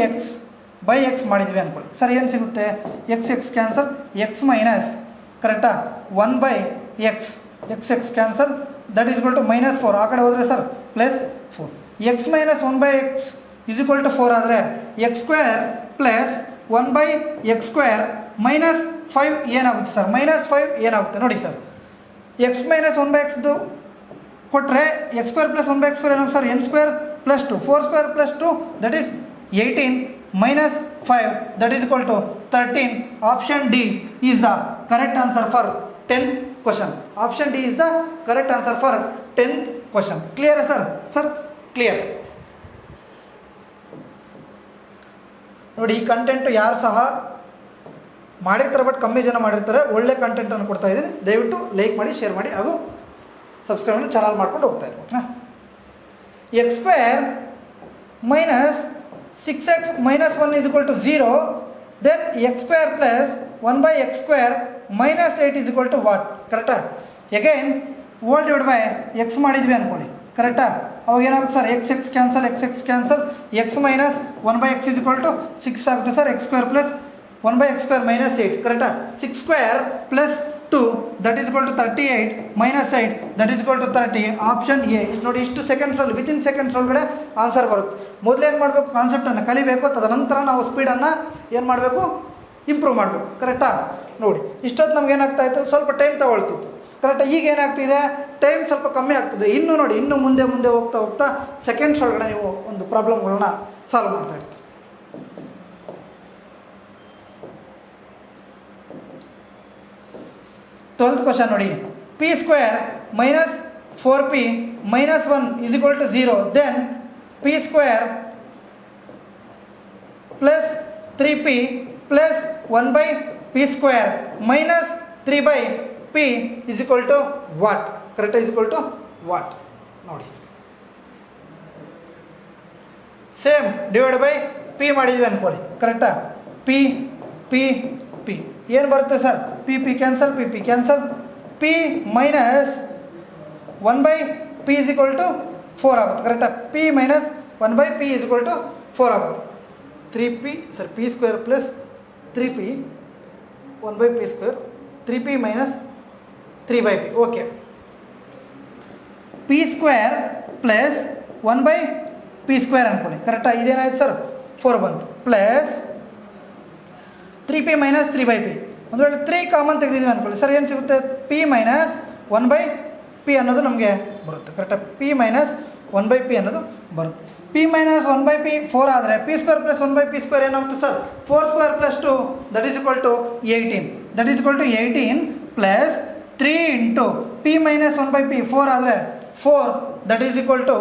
ಎಕ್ಸ್ ಮಾಡಿದ್ವಿ ಅಂದ್ಕೊಳ್ಳಿ ಸರ್. ಏನು ಸಿಗುತ್ತೆ? ಎಕ್ಸ್ ಕ್ಯಾನ್ಸಲ್, ಎಕ್ಸ್ ಮೈನಸ್ ಕರೆಕ್ಟಾ 1/x x cancel that is equal to -4. ಆ ಕಡೆ ಹೋದರೆ sir +4. X minus 1/x is equal to 4 ಆದರೆ x square plus 1/x square minus 5 ಏನಾಗುತ್ತೆ ಸರ್? -5 ಏನಾಗುತ್ತೆ ನೋಡಿ ಸರ್. ಎಕ್ಸ್ ಮೈನಸ್ 1/xದು ಕೊಟ್ಟರೆ x square plus 1/x square ಏನಾಗುತ್ತೆ sir? n square plus 2. 4 square plus 2 that is 18 -5 that is equal to 13. Option d is the correct answer for 10th question. Option d is the correct answer for 10th question. Clear sir? Sir clear ನೋಡಿ. ಈ content ಯಾರು ಸಹ ಮಾಡಿರ್ತಾರೆ, but ಕಮ್ಮಿ ಜನ ಮಾಡಿರ್ತಾರೆ. ಒಳ್ಳೆ ಕಂಟೆಂಟನ್ನು ಕೊಡ್ತಾ ಇದ್ದೀನಿ. ದಯವಿಟ್ಟು ಲೈಕ್ ಮಾಡಿ, ಶೇರ್ ಮಾಡಿ ಹಾಗೂ ಸಬ್ಸ್ಕ್ರೈಬ್ ಚಾನಲ್ ಮಾಡ್ಕೊಂಡು ಹೋಗ್ತಾ ಇರಿ. ಓಕೆನಾ? X square minus 6x minus 1 is equal to 0 then x square plus 1/x square minus 8 is equal to what? ಕರೆಕ್ಟಾ? Again whole divide by x ಮಾಡಿದ್ವಿ ಅಂದ್ಕೊಳ್ಳಿ. ಕರೆಕ್ಟಾ? ಅವಾಗ ಏನಾಗುತ್ತೆ sir? X cancel, x cancel, x minus 1/x is equal to 6 ಆಗುತ್ತೆ sir. X square plus 1/x square minus 8. ಕರೆಕ್ಟಾ? 6 square plus 2 that is equal to 38 minus 8 that is equal to 30. Option A. ನೋಡಿ, ಇಷ್ಟು ಸೆಕೆಂಡ್ಸಲ್ಲಿ within seconds ಒಳಗಡೆ answer ಬರುತ್ತೆ. ಮೊದಲು ಏನು ಮಾಡಬೇಕು? ಕಾನ್ಸೆಪ್ಟನ್ನು ಕಲಿಬೇಕು. ತದನಂತರ ನಾವು ಸ್ಪೀಡನ್ನು ಏನು ಮಾಡಬೇಕು? ಇಂಪ್ರೂವ್ ಮಾಡಬೇಕು. ಕರೆಕ್ಟಾ? ನೋಡಿ, ಇಷ್ಟೊತ್ತು ನಮ್ಗೆ ಏನಾಗ್ತಾ ಇತ್ತು? ಸ್ವಲ್ಪ ಟೈಮ್ ತಗೊಳ್ತಿತ್ತು. ಕರೆಕ್ಟಾಗಿ ಈಗ ಏನಾಗ್ತಿದೆ? ಟೈಮ್ ಸ್ವಲ್ಪ ಕಮ್ಮಿ ಆಗ್ತಿದೆ. ಇನ್ನು ನೋಡಿ, ಇನ್ನು ಮುಂದೆ ಹೋಗ್ತಾ ಸೆಕೆಂಡ್ಸ್ ಒಳಗಡೆ ನೀವು ಒಂದು ಪ್ರಾಬ್ಲಮ್ಗಳನ್ನ ಸಾಲ್ವ್ ಮಾಡ್ತಾ ಇರ್ತೀವಿ. 12th ಕ್ವಶನ್ ನೋಡಿ. P square minus 4p minus 1 is equal to 0 then p square plus 3p plus 1/p square minus 3/p is equal to what? Correct? Is equal to what? ನೋಡಿ, same divide by p ಮಾಡಿದ್ವಿ ಅಂದ್ಕೊಳ್ಳಿ. ಕರೆಕ್ಟಾ? P ಏನು ಬರುತ್ತೆ sir? P cancel, p cancel, p minus 1/p is equal to 4 ಆಗುತ್ತೆ. ಕರೆಕ್ಟಾ? P minus 1/p is equal to 4 ಆಗುತ್ತೆ. 3p sir, p square plus 3p 1/p square 3p minus 3/p. Okay, P square plus 1/p square ಅಂದ್ಕೊಳ್ಳಿ. ಕರೆಕ್ಟಾ? ಇದೇನಾಯ್ತು sir? 4 ಬಂತು. Plus 3p minus 3/p. ಒಂದು ವೇಳೆ 3 common ತೆಗೆದಿದ್ದೀವಿ ಅಂದ್ಕೊಳ್ಳಿ sir. ಏನು ಸಿಗುತ್ತೆ? p ಮೈನಸ್ 1/p ಅನ್ನೋದು ನಮಗೆ ಬರುತ್ತೆ. ಕರೆಕ್ಟಾ? p ಮೈನಸ್ 1/p ಅನ್ನೋದು ಬರುತ್ತೆ. p ಮೈನಸ್ 1/p 4 ಆದರೆ p square plus 1/p square ಏನಾಗುತ್ತೆ sir? 4 square plus 2 that is equal to 18. That is equal to 18 plus 3 into p minus 1/p 4 ಆದರೆ 4 that is equal to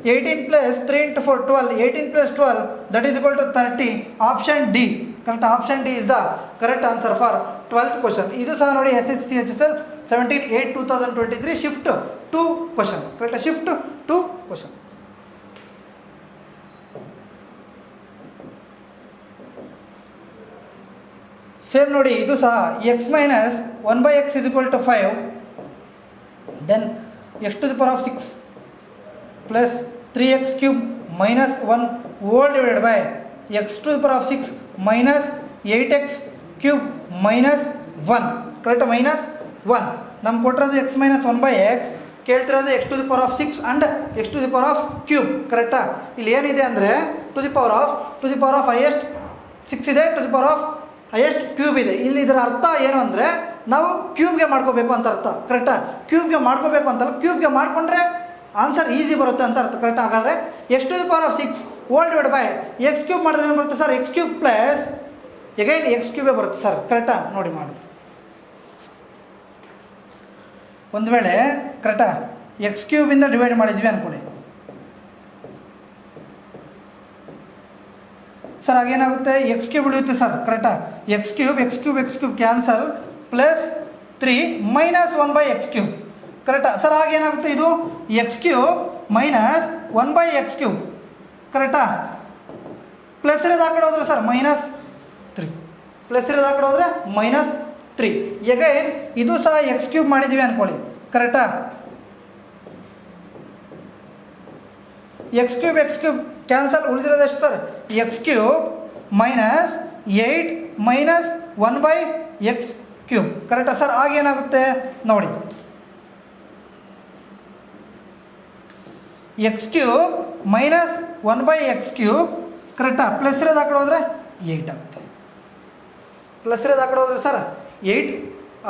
18 plus 3 into 4 12 18 plus 12 that is equal to 30 option d correct option d is the correct answer for 12th question. ಇದು ಸಹ ನೋಡಿ SSCHSL 17/8/2023 shift 2 question correct shift 2 question. Same ನೋಡಿ ಇದು ಸಹ x minus 1/x is equal to 5 then x to the power of 6 plus 3x cube minus 1 whole divided by x to the power of 6 minus 8x cube minus 1 correct minus 1 ನಮ್ಗೆ ಕೊಟ್ಟಿರೋದು x minus 1/x ಕೇಳ್ತಿರೋದು x to the power of 6 and x to the power of cube ಕರೆಕ್ಟಾ. ಇಲ್ಲಿ ಏನಿದೆ ಅಂದರೆ to the power of highest 6 ಇದೆ, to the power of highest cube ಇದೆ. ಇಲ್ಲಿ ಇದರ ಅರ್ಥ ಏನು ಅಂದರೆ ನಾವು ಕ್ಯೂಬ್ಗೆ ಮಾಡ್ಕೋಬೇಕು ಅಂತ ಅರ್ಥ ಕರೆಕ್ಟಾ. ಕ್ಯೂಬ್ಗೆ ಮಾಡ್ಕೋಬೇಕು ಅಂತಲ್ಲ, ಕ್ಯೂಬ್ಗೆ ಮಾಡಿಕೊಂಡ್ರೆ ಆನ್ಸರ್ ಈಸಿ ಬರುತ್ತೆ ಅಂತ ಅರ್ಥ ಕರೆಕ್ಟ್. ಹಾಗಾದರೆ x to the power of 6 whole divide by x cube ಮಾಡಿದ್ರೆ ಏನು ಬರುತ್ತೆ sir, x cube plus again x ಕ್ಯೂಬೇ ಬರುತ್ತೆ ಸರ್ ಕರೆಕ್ಟಾ. ನೋಡಿ ಮಾಡಿ ಒಂದು ವೇಳೆ ಕರೆಕ್ಟಾ x ಕ್ಯೂಬಿಂದ ಡಿವೈಡ್ ಮಾಡಿದ್ವಿ ಅಂದ್ಕೊಳ್ಳಿ ಸರ್, ಆಗೇನಾಗುತ್ತೆ x ಕ್ಯೂಬ್ ಉಳಿಯುತ್ತೆ ಸರ್ ಕರೆಕ್ಟಾ. x cube cancel plus 3 minus 1/x cube ಕರೆಕ್ಟಾ ಸರ್. ಆಗೇನಾಗುತ್ತೆ ಇದು x cube minus 1/x cube ಕರೆಕ್ಟಾ. ಪ್ಲಸ್ ಇರೋದು ಆ ಕಡೆ ಹೋದ್ರೆ ಸರ್ ಮೈನಸ್ 3 ಪ್ಲಸ್ ಇರೋದು ಆ ಕಡೆ ಹೋದರೆ ಮೈನಸ್ 3 ಎಗೈನ್ ಇದು ಸಹ x ಕ್ಯೂಬ್ ಮಾಡಿದ್ದೀವಿ ಅಂದ್ಕೊಳ್ಳಿ ಕರೆಕ್ಟಾ. x ಕ್ಯೂಬ್ ಕ್ಯಾನ್ಸಲ್ ಉಳಿದಿರೋದು ಎಷ್ಟು sir, x cube minus 8 minus 1/x cube ಕರೆಕ್ಟಾ ಸರ್. ಆಗೇನಾಗುತ್ತೆ ನೋಡಿ x cube minus 1/x cube ಕರೆಕ್ಟಾ. ಪ್ಲಸ್ ಇರೋದು ಆ ಕಡೆ ಹೋದರೆ 8 ಆಗುತ್ತೆ, ಪ್ಲಸ್ ಇರೋದು ಆ ಕಡೆ ಹೋದರೆ ಸರ್ 8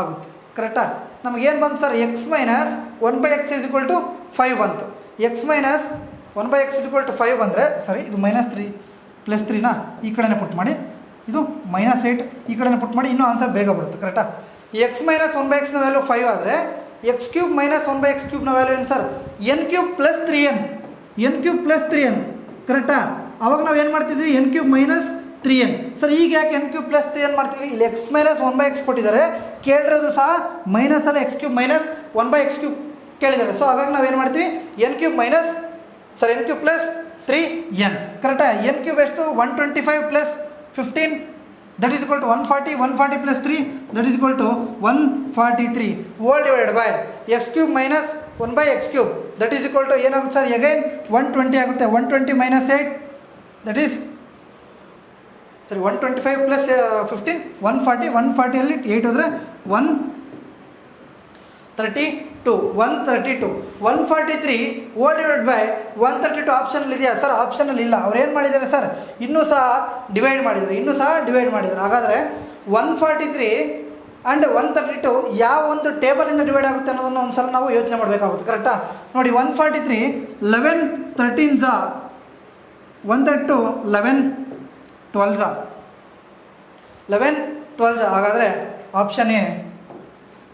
ಆಗುತ್ತೆ ಕರೆಕ್ಟಾ. ನಮಗೇನು ಬಂತು sir, x minus 1/x is equal to 5 ಬಂತು. x minus 1/x is equal to 5 ಬಂದರೆ ಸರಿ, ಇದು ಮೈನಸ್ 3 ಪ್ಲಸ್ 3ನಾ ಈ ಕಡೆನೇ ಪುಟ್ ಮಾಡಿ, ಇದು ಮೈನಸ್ 8 ಈ ಕಡೆನೇ ಪುಟ್ ಮಾಡಿ, ಇನ್ನೂ ಆನ್ಸರ್ ಬೇಗ ಬರುತ್ತೆ ಕರೆಕ್ಟಾ. x ಮೈನಸ್ 1/xನ ವ್ಯಾಲ್ಯೂ 5 ಆದರೆ x ಕ್ಯೂಬ್ ಮೈನಸ್ 1/x ಕ್ಯೂಬ್ನ ವ್ಯಾಲ್ಯೂ ಏನು sir, n cube plus 3n ಕರೆಕ್ಟಾ. ಅವಾಗ ನಾವು ಏನು ಮಾಡ್ತಿದ್ವಿ, n cube minus 3n sir. ಈಗ ಯಾಕೆ n ಕ್ಯೂಬ್ ಪ್ಲಸ್ 3n ಮಾಡ್ತೀವಿ, ಇಲ್ಲಿ x ಮೈನಸ್ 1/x ಕೊಟ್ಟಿದ್ದಾರೆ, ಕೇಳಿರೋದು ಸಹ ಮೈನಸ್ ಅಲ್ಲ x cube minus 1/x cube ಕೇಳಿದ್ದಾರೆ. ಸೊ ಹಾಗಾಗಿ ನಾವೇನು ಮಾಡ್ತೀವಿ, n cube minus sir n cube plus 3n ಕರೆಕ್ಟಾ. n ಕ್ಯೂಬ್ ಎಷ್ಟು 125 plus 15 that is equal to 140 plus 3 that is equal to 143 whole divide by x cube minus 1/x cube that is equal to ಏನಾಗುತ್ತೆ sir, again 120 ಆಗುತ್ತೆ. 120 minus 8 that is ಸರಿ 125 plus 15 140 8 ಹೋದರೆ 132 143 whole divide by 132 ಆಪ್ಷನಲ್ಲಿ ಇದೆಯಾ sir, ಆಪ್ಷನಲ್ಲಿ ಇಲ್ಲ. ಅವ್ರು ಏನು ಮಾಡಿದ್ದಾರೆ sir, ಇನ್ನೂ ಸಹ ಡಿವೈಡ್ ಮಾಡಿದ್ದಾರೆ. ಹಾಗಾದರೆ 143 ಆ್ಯಂಡ್ 132 ಯಾವ ಒಂದು ಟೇಬಲಿಂದ ಡಿವೈಡ್ ಆಗುತ್ತೆ ಅನ್ನೋದನ್ನು ಒಂದು ಸಲ ನಾವು ಯೋಚನೆ ಮಾಡಬೇಕಾಗುತ್ತೆ ಕರೆಕ್ಟಾ. ನೋಡಿ 143 11 13 132 11 12 ಹಾಗಾದರೆ option A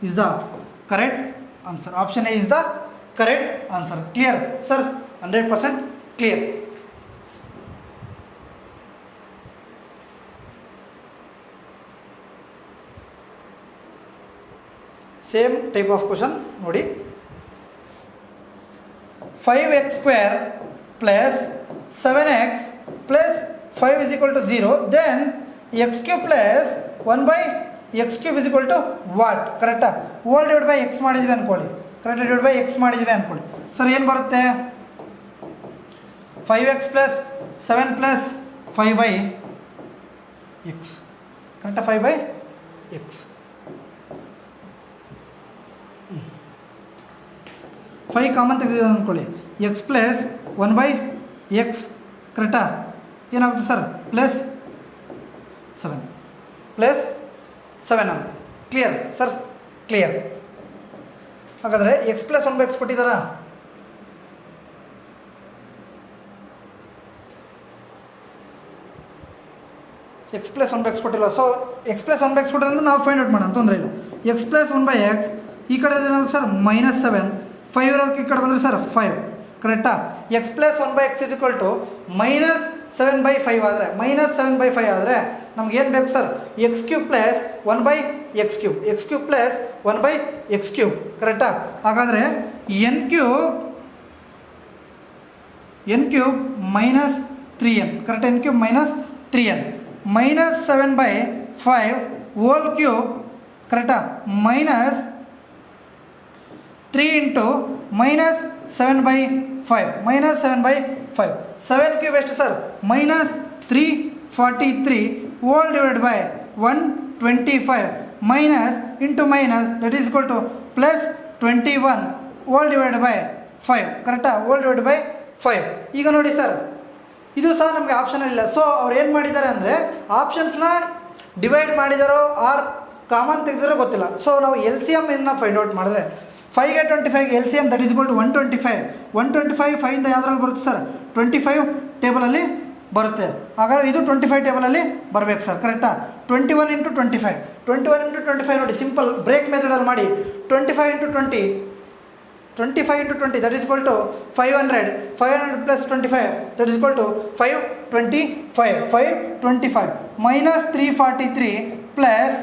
is the correct answer. Option A is the correct answer. Clear sir, 100% clear. Same type of question ನೋಡಿ, 5x square plus 7x plus 5 is equal to 0 then x cube plus 1/x cube is equal to what ಕರೆಕ್ಟಾ. Whole divide by x ಮಾಡಿದ್ವಿ ಅಂದ್ಕೊಳ್ಳಿ correct, divide by x ಮಾಡಿದ್ವಿ ಅಂದ್ಕೊಳ್ಳಿ sir, ಏನು ಬರುತ್ತೆ 5x plus 7 plus 5/x ಕರೆಕ್ಟಾ. 5/x 5 common ತೆಗೆದಿದೆ ಅಂದ್ಕೊಳ್ಳಿ, x plus 1/x ಕರೆಕ್ಟಾ. ಏನಾಗುತ್ತೆ ಸರ್, ಪ್ಲಸ್ 7 ಆಗುತ್ತೆ. Clear sir, clear. ಹಾಗಾದರೆ x ಪ್ಲಸ್ 1/x ಕೊಟ್ಟಿದ್ದಾರಾ, ಎಕ್ಸ್ ಪ್ಲಸ್ 1/x ಕೊಟ್ಟಿಲ್ಲ. ಸೊ ಎಕ್ಸ್ ಪ್ಲಸ್ 1/x ಕೊಟ್ಟಿಲ್ಲ ನಾವು ಫೈಂಡ್ ಔಟ್ ಮಾಡೋಣ, ತೊಂದರೆ ಇಲ್ಲ. ಎಕ್ಸ್ ಪ್ಲಸ್ 1/x ಈ ಕಡೆ ಏನಾದ್ರು ಸರ್ -7, 5 ಇರೋದಕ್ಕೆ ಈ ಕಡೆ ಬಂದರೆ ಸರ್ 5, ಕರೆಕ್ಟಾ? ಎಕ್ಸ್ ಪ್ಲಸ್ 1/x -7/5 ಆದರೆ -7/5 ಆದರೆ ನಮ್ಗೆ ಏನು ಬೇಕು sir? x³ plus 1/x³, x³ plus 1/x³, ಕರೆಕ್ಟಾ? ಹಾಗಾದರೆ n³ -3n, correct? n³ -3n -7/5 whole cube, ಕರೆಕ್ಟಾ? -3 ಇಂಟು -7/5 7³ ಎಷ್ಟು sir? -343 whole divide by 125 minus into minus that is equal to +21 whole divide by 5, ಕರೆಕ್ಟಾ? Whole divide by 5. ಈಗ ನೋಡಿ sir, ಇದು ಸಹ ನಮಗೆ ಆಪ್ಷನಲ್ಲಿ ಇಲ್ಲ. ಸೊ ಅವ್ರು ಏನು ಮಾಡಿದ್ದಾರೆ ಅಂದರೆ ಆಪ್ಷನ್ಸ್ನ ಡಿವೈಡ್ ಮಾಡಿದಾರೋ ಆರ್ ಕಾಮನ್ ತೆಗೆದಿರೋ ಗೊತ್ತಿಲ್ಲ. ಸೊ ನಾವು LCM ಫೈಂಡ್ ಔಟ್ ಮಾಡಿದ್ರೆ 5ಗೆ 25ಗೆ LCM that is equal to 125. 125 5ಇಂದ ಯಾವುದ್ರಲ್ಲಿ ಬರುತ್ತೆ ಸರ್? 25 ಟೇಬಲಲ್ಲಿ ಬರುತ್ತೆ. ಹಾಗಾದರೆ ಇದು 25 ಟೇಬಲಲ್ಲಿ ಬರಬೇಕು ಸರ್, ಕರೆಕ್ಟಾ? 21 × 25 21 × 25 ನೋಡಿ, ಸಿಂಪಲ್ ಬ್ರೇಕ್ ಮೆಥಡಲ್ಲಿ ಮಾಡಿ. 25 × 20 that is equal to 500 + 25 that is equal to 525 -343 plus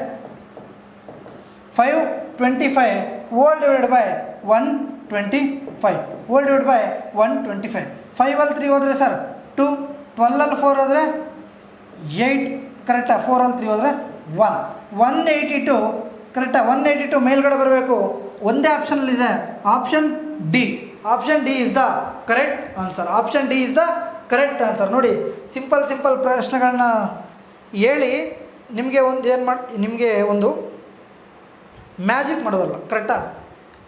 525 whole divide by 125 whole divide by 125. 5ಅಲ್ಲಿ 3 ಹೋದರೆ ಸರ್ 2, 12ಅಲ್ಲಿ 4 ಹೋದರೆ 8, ಕರೆಕ್ಟಾ? 4ಅಲ್ಲಿ 3 ಹೋದರೆ 1, 182, ಕರೆಕ್ಟಾ? 182 ಮೇಲ್ಗಡೆ ಬರಬೇಕು. ಒಂದೇ ಆಪ್ಷನಲ್ಲಿದೆ, option d. Option d is the correct answer. Option d is the correct answer. ನೋಡಿ, ಸಿಂಪಲ್ ಪ್ರಶ್ನೆಗಳನ್ನ ಹೇಳಿ ನಿಮಗೆ ಒಂದು ಮ್ಯಾಜಿಕ್ ಮಾಡೋದಲ್ಲ, ಕರೆಕ್ಟಾ?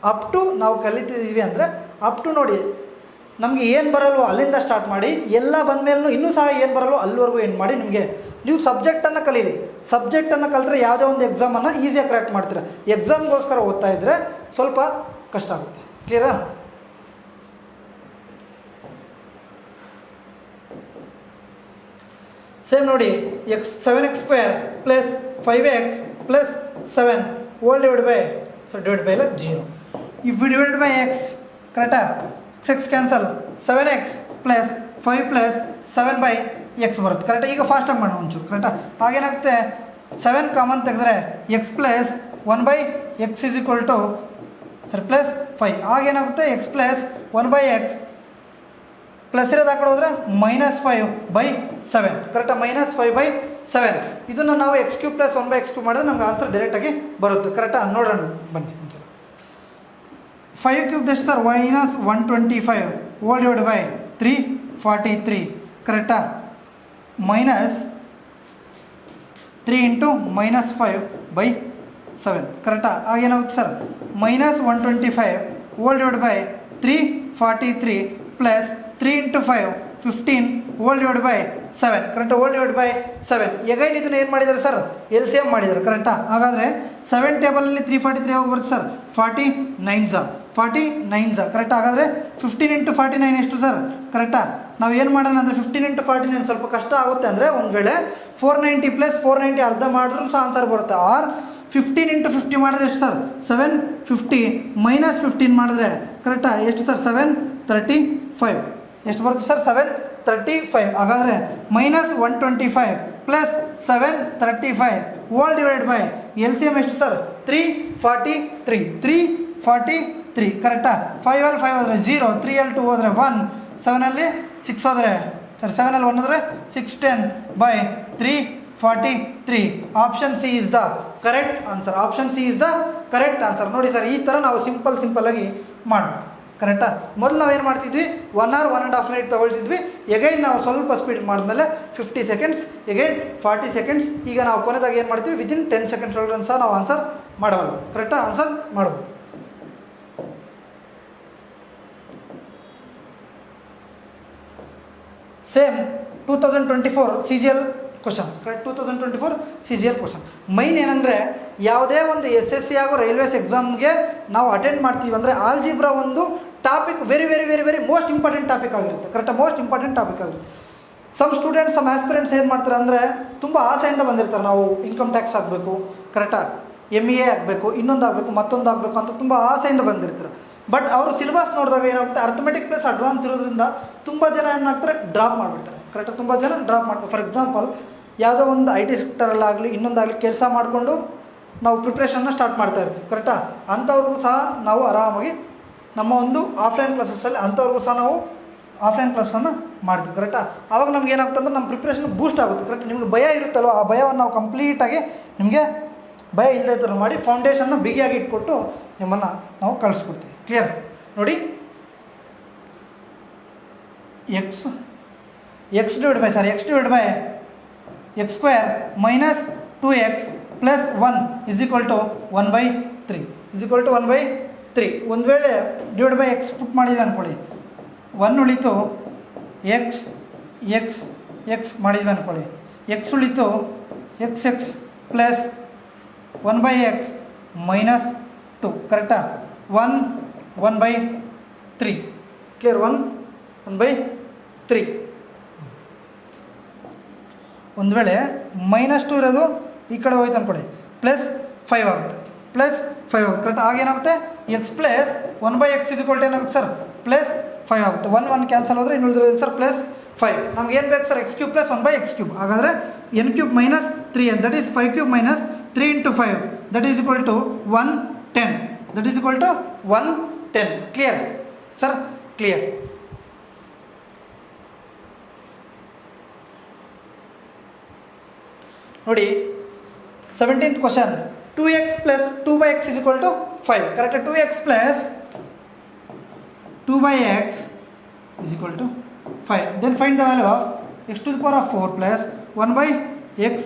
ಅಪ್ ಟು ನಾವು ಕಲಿತಿದ್ದೀವಿ ಅಂದರೆ ಅಪ್ ಟು ನೋಡಿ ನಮಗೆ ಏನು ಬರಲ್ವೋ ಅಲ್ಲಿಂದ ಸ್ಟಾರ್ಟ್ ಮಾಡಿ, ಎಲ್ಲ ಬಂದ ಮೇಲೂ ಇನ್ನೂ ಸಹ ಏನು ಬರಲ್ವೋ ಅಲ್ಲಿವರೆಗೂ ಏನು ಮಾಡಿ ನೀವು ಸಬ್ಜೆಕ್ಟನ್ನು ಕಲೀರಿ. ಸಬ್ಜೆಕ್ಟನ್ನು ಕಲಿತ್ರೆ ಯಾವುದೇ ಒಂದು ಎಕ್ಸಾಮನ್ನು ಈಸಿಯಾಗಿ ಕ್ರ್ಯಾಕ್ ಮಾಡ್ತೀರ. ಎಕ್ಸಾಮ್ಗೋಸ್ಕರ ಓದ್ತಾ ಇದ್ದರೆ ಸ್ವಲ್ಪ ಕಷ್ಟ ಆಗುತ್ತೆ. ಕ್ಲಿಯರಾ? ಸೇಮ್ ನೋಡಿ, 7x² plus 5x plus 7 hole divide by 0. If divide by x, ಕರೆಕ್ಟಾ? 6 cancel, 7x plus 5 plus 7/x ಬರುತ್ತೆ, ಕರೆಕ್ಟಾ? ಈಗ ಫಾಸ್ಟಾಗಿ ಮಾಡೋಣ ಒಂಚೂರು, ಕರೆಕ್ಟಾ? ಹಾಗೇನಾಗುತ್ತೆ, 7 ಕಾಮನ್ ತೆಗೆದ್ರೆ x plus 1/x is equal to plus 5. ಆಗೇನಾಗುತ್ತೆ, x ಪ್ಲಸ್ 1/x ಪ್ಲಸ್ ಇರೋದು ಆ ಕಡೆ ಹೋದರೆ -5/7, ಕರೆಕ್ಟಾ? -5/7. ಇದನ್ನು ನಾವು x³ ಪ್ಲಸ್ 1/x³ ಮಾಡಿದ್ರೆ ನಮ್ಗೆ ಆನ್ಸರ್ ಡೈರೆಕ್ಟಾಗಿ ಬರುತ್ತೆ, ಕರೆಕ್ಟಾ? ನೋಡೋಣ ಬನ್ನಿ ಒಂದ್ಸಲ. 5³ ಎಷ್ಟು ಸರ್? -125 ಹೋಲ್ ಡಿವೈಡ್ ಬೈ 343, ಕರೆಕ್ಟಾ? -3 ಇಂಟು -5/7, ಕರೆಕ್ಟಾ? ಆಗೇನಾಗುತ್ತೆ sir? -125 whole divide by 343 plus 3 into 5 15 whole divide by 7, ಕರೆಕ್ಟಾ? Whole divide by 7. ಎಗೈನ್ ಇದನ್ನು ಏನು ಮಾಡಿದ್ದಾರೆ ಸರ್? LCM ಮಾಡಿದ್ದಾರೆ, ಕರೆಕ್ಟಾ? ಹಾಗಾದರೆ 7 ಟೇಬಲಲ್ಲಿ 343 ಹೋಗಿ ಬರುತ್ತೆ ಸರ್? 49, ಕರೆಕ್ಟಾ? ಹಾಗಾದರೆ 15 ಇಂಟು 49 ಎಷ್ಟು ಸರ್? ಕರೆಕ್ಟಾ? ನಾವು ಏನು ಮಾಡೋಣ ಅಂದರೆ 15 ಇಂಟು 49 ಸ್ವಲ್ಪ ಕಷ್ಟ ಆಗುತ್ತೆ ಅಂದರೆ ಒಂದು ವೇಳೆ 490 ಪ್ಲಸ್ 490 ಅರ್ಧ ಮಾಡಿದ್ರೂ ಸಹ ಆನ್ಸರ್ ಬರುತ್ತೆ. ಆರ್ 15 ಇಂಟು 50 ಮಾಡಿದ್ರೆ ಎಷ್ಟು ಸರ್? 750 ಮೈನಸ್ 15 ಮಾಡಿದ್ರೆ ಕರೆಕ್ಟಾ ಎಷ್ಟು ಸರ್? 735 ಎಷ್ಟು ಬರುತ್ತೆ ಸರ್? 735. ಹಾಗಾದರೆ -125 plus 735 hole divide by LCM ಎಷ್ಟು ಸರ್? 343, ಕರೆಕ್ಟಾ? 5ಅಲ್ಲಿ 5 ಹೋದರೆ 0, 3ಅಲ್ಲಿ 2 ಹೋದರೆ 1, 7ಅಲ್ಲಿ 6 ಹೋದರೆ ಸರ್ 7ಅಲ್ಲಿ 1 ಹೋದರೆ 610/343. Option C is the correct answer. Option C is the correct answer. ನೋಡಿ ಸರ್, ಈ ಥರ ನಾವು ಸಿಂಪಲ್ಲಾಗಿ ಮಾಡ್ಬೋದು, ಕರೆಕ್ಟಾ? ಮೊದಲು ನಾವೇನು ಮಾಡ್ತಿದ್ವಿ, 1 hour 1.5 minute ತೊಗೊಳ್ತಿದ್ವಿ. ಎಗೈನ್ ನಾವು ಸ್ವಲ್ಪ ಸ್ಪೀಡ್ ಮಾಡಿದ್ಮೇಲೆ 50 seconds, ಎಗೈನ್ 40 seconds. ಈಗ ನಾವು ಕೊನೆದಾಗಿ ಏನು ಮಾಡ್ತೀವಿ, ವಿದಿನ್ 10 seconds ಒಳಗಡೆ ಸಹ ನಾವು ಆನ್ಸರ್ ಮಾಡಬಲ್ಲ, ಕರೆಕ್ಟಾ? ಆನ್ಸರ್ ಮಾಡ್ಬೋದು. Same 2024 CGL question, correct? 2024 CGL question. Main ಏನಂದರೆ ಯಾವುದೇ ಒಂದು SSC ಹಾಗೂ ರೈಲ್ವೇಸ್ ಎಕ್ಸಾಮ್ಗೆ ನಾವು ಅಟೆಂಡ್ ಮಾಡ್ತೀವಿ ಅಂದರೆ ಆಲ್ಜಿಬ್ರಾ ಒಂದು topic very most important topic ಆಗಿರುತ್ತೆ, ಕರೆಕ್ಟಾ? ಮೋಸ್ಟ್ ಇಂಪಾರ್ಟೆಂಟ್ ಟಾಪಿಕ್ ಆಗಿರುತ್ತೆ. ಸಮ್ ಸ್ಟೂಡೆಂಟ್ಸ್ ಸಮ್ ಆಸ್ಪಿರೆಂಟ್ಸ್ ಏನು ಮಾಡ್ತಾರೆ ಅಂದರೆ ತುಂಬ ಆಸೆಯಿಂದ ಬಂದಿರ್ತಾರೆ, ನಾವು ಇನ್ಕಮ್ ಟ್ಯಾಕ್ಸ್ ಆಗಬೇಕು, ಕರೆಕ್ಟಾಗಿ MEA ಆಗಬೇಕು, ಇನ್ನೊಂದು ಆಗಬೇಕು, ಮತ್ತೊಂದು ಆಗಬೇಕು ಅಂತ ತುಂಬ ಆಸೆಯಿಂದ ಬಂದಿರ್ತಾರೆ. ಬಟ್ ಅವರು ಸಿಲೆಬಸ್ ನೋಡಿದಾಗ ಏನಾಗುತ್ತೆ, ಅರ್ಥಮೆಟಿಕ್ ಪ್ಲಸ್ ಅಡ್ವಾನ್ಸ್ ಇರೋದ್ರಿಂದ ತುಂಬ ಜನ ಏನಾಗ್ತಾರೆ, ಡ್ರಾಪ್ ಮಾಡಿಬಿಡ್ತಾರೆ. ಕರೆಕ್ಟಾಗಿ ತುಂಬ ಜನ ಡ್ರಾಪ್ ಮಾಡ್ತಾರೆ. ಫಾರ್ ಎಕ್ಸಾಂಪಲ್ ಯಾವುದೋ ಒಂದು IT ಸೆಕ್ಟರಲ್ಲಾಗಲಿ ಇನ್ನೊಂದಾಗಲಿ ಕೆಲಸ ಮಾಡಿಕೊಂಡು ನಾವು ಪ್ರಿಪ್ರೇಷನ್ನ ಸ್ಟಾರ್ಟ್ ಮಾಡ್ತಾ ಇರ್ತೀವಿ. ಕರೆಕ್ಟಾ? ಅಂಥವ್ರಿಗೂ ಸಹ ನಾವು ಆರಾಮಾಗಿ ನಮ್ಮ ಒಂದು ಆಫ್ಲೈನ್ ಕ್ಲಾಸಸ್ಸಲ್ಲಿ ಅಂಥವ್ರಿಗೂ ಸಹ ನಾವು ಆಫ್ಲೈನ್ ಕ್ಲಾಸನ್ನು ಮಾಡ್ತೀವಿ. ಕರೆಕ್ಟಾ? ಆವಾಗ ನಮ್ಗೆ ಏನಾಗುತ್ತೆ ಅಂದರೆ ನಮ್ಮ ಪ್ರಿಪ್ರೇಷನ್ ಬೂಸ್ಟ್ ಆಗುತ್ತೆ. ಕರೆಕ್ಟ್? ನಿಮಗೆ ಭಯ ಇರುತ್ತಲ್ವ, ಆ ಭಯವನ್ನು ನಾವು ಕಂಪ್ಲೀಟಾಗಿ ನಿಮಗೆ ಭಯ ಇಲ್ಲದೇ ಥರ ಮಾಡಿ ಫೌಂಡೇಶನ್ನ ಬಿಗಿಯಾಗಿ ಇಟ್ಕೊಟ್ಟು ನಿಮ್ಮನ್ನು ನಾವು ಕಳಿಸ್ಕೊಡ್ತೀವಿ. ಕ್ಲಿಯರ್? ನೋಡಿ, x divide by x square minus 2x plus 1 is equal to 1/3 ಒಂದು ವೇಳೆ ಡಿವೈಡ್ ಬೈ x ಪುಟ್ ಮಾಡಿದ್ವಿ ಅಂದ್ಕೊಳ್ಳಿ, 1 ಉಳಿತು, x ಮಾಡಿದ್ವಿ ಅಂದ್ಕೊಳ್ಳಿ, x ಉಳಿತು x ಪ್ಲಸ್ 1/x ಮೈನಸ್ 2. ಕರೆಕ್ಟಾ? 1/3. ಕ್ಲಿಯರ್? 1/3. ಒಂದು ವೇಳೆ -2 ಇರೋದು ಈ ಕಡೆ ಹೋಯ್ತು ಅಂದ್ಕೊಳ್ಳಿ, +5 ಆಗುತ್ತೆ. ಕರೆಕ್ಟ್? ಆಗೇನಾಗುತ್ತೆ, x ಪ್ಲಸ್ 1/x ಏನಾಗುತ್ತೆ ಸರ್, +5 ಆಗುತ್ತೆ. 1 ಕ್ಯಾನ್ಸಲ್ ಹೋದರೆ ಇನ್ನು ಉಳಿದಿರೋದು ಸರ್ +5. ನಮ್ಗೆ ಏನು ಬೇಕು ಸರ್, x³ ಪ್ಲಸ್ 1/x³. ಹಾಗಾದರೆ n³ minus 3 that is 5³ minus 3 × 5 that is equal to 110. Clear sir? Clear. ನೋಡಿ, 17th question, 2x plus 2/x is equal to 5. Correct? 2x plus 2/x is equal to 5. Then find the value of x⁴ plus 1/x³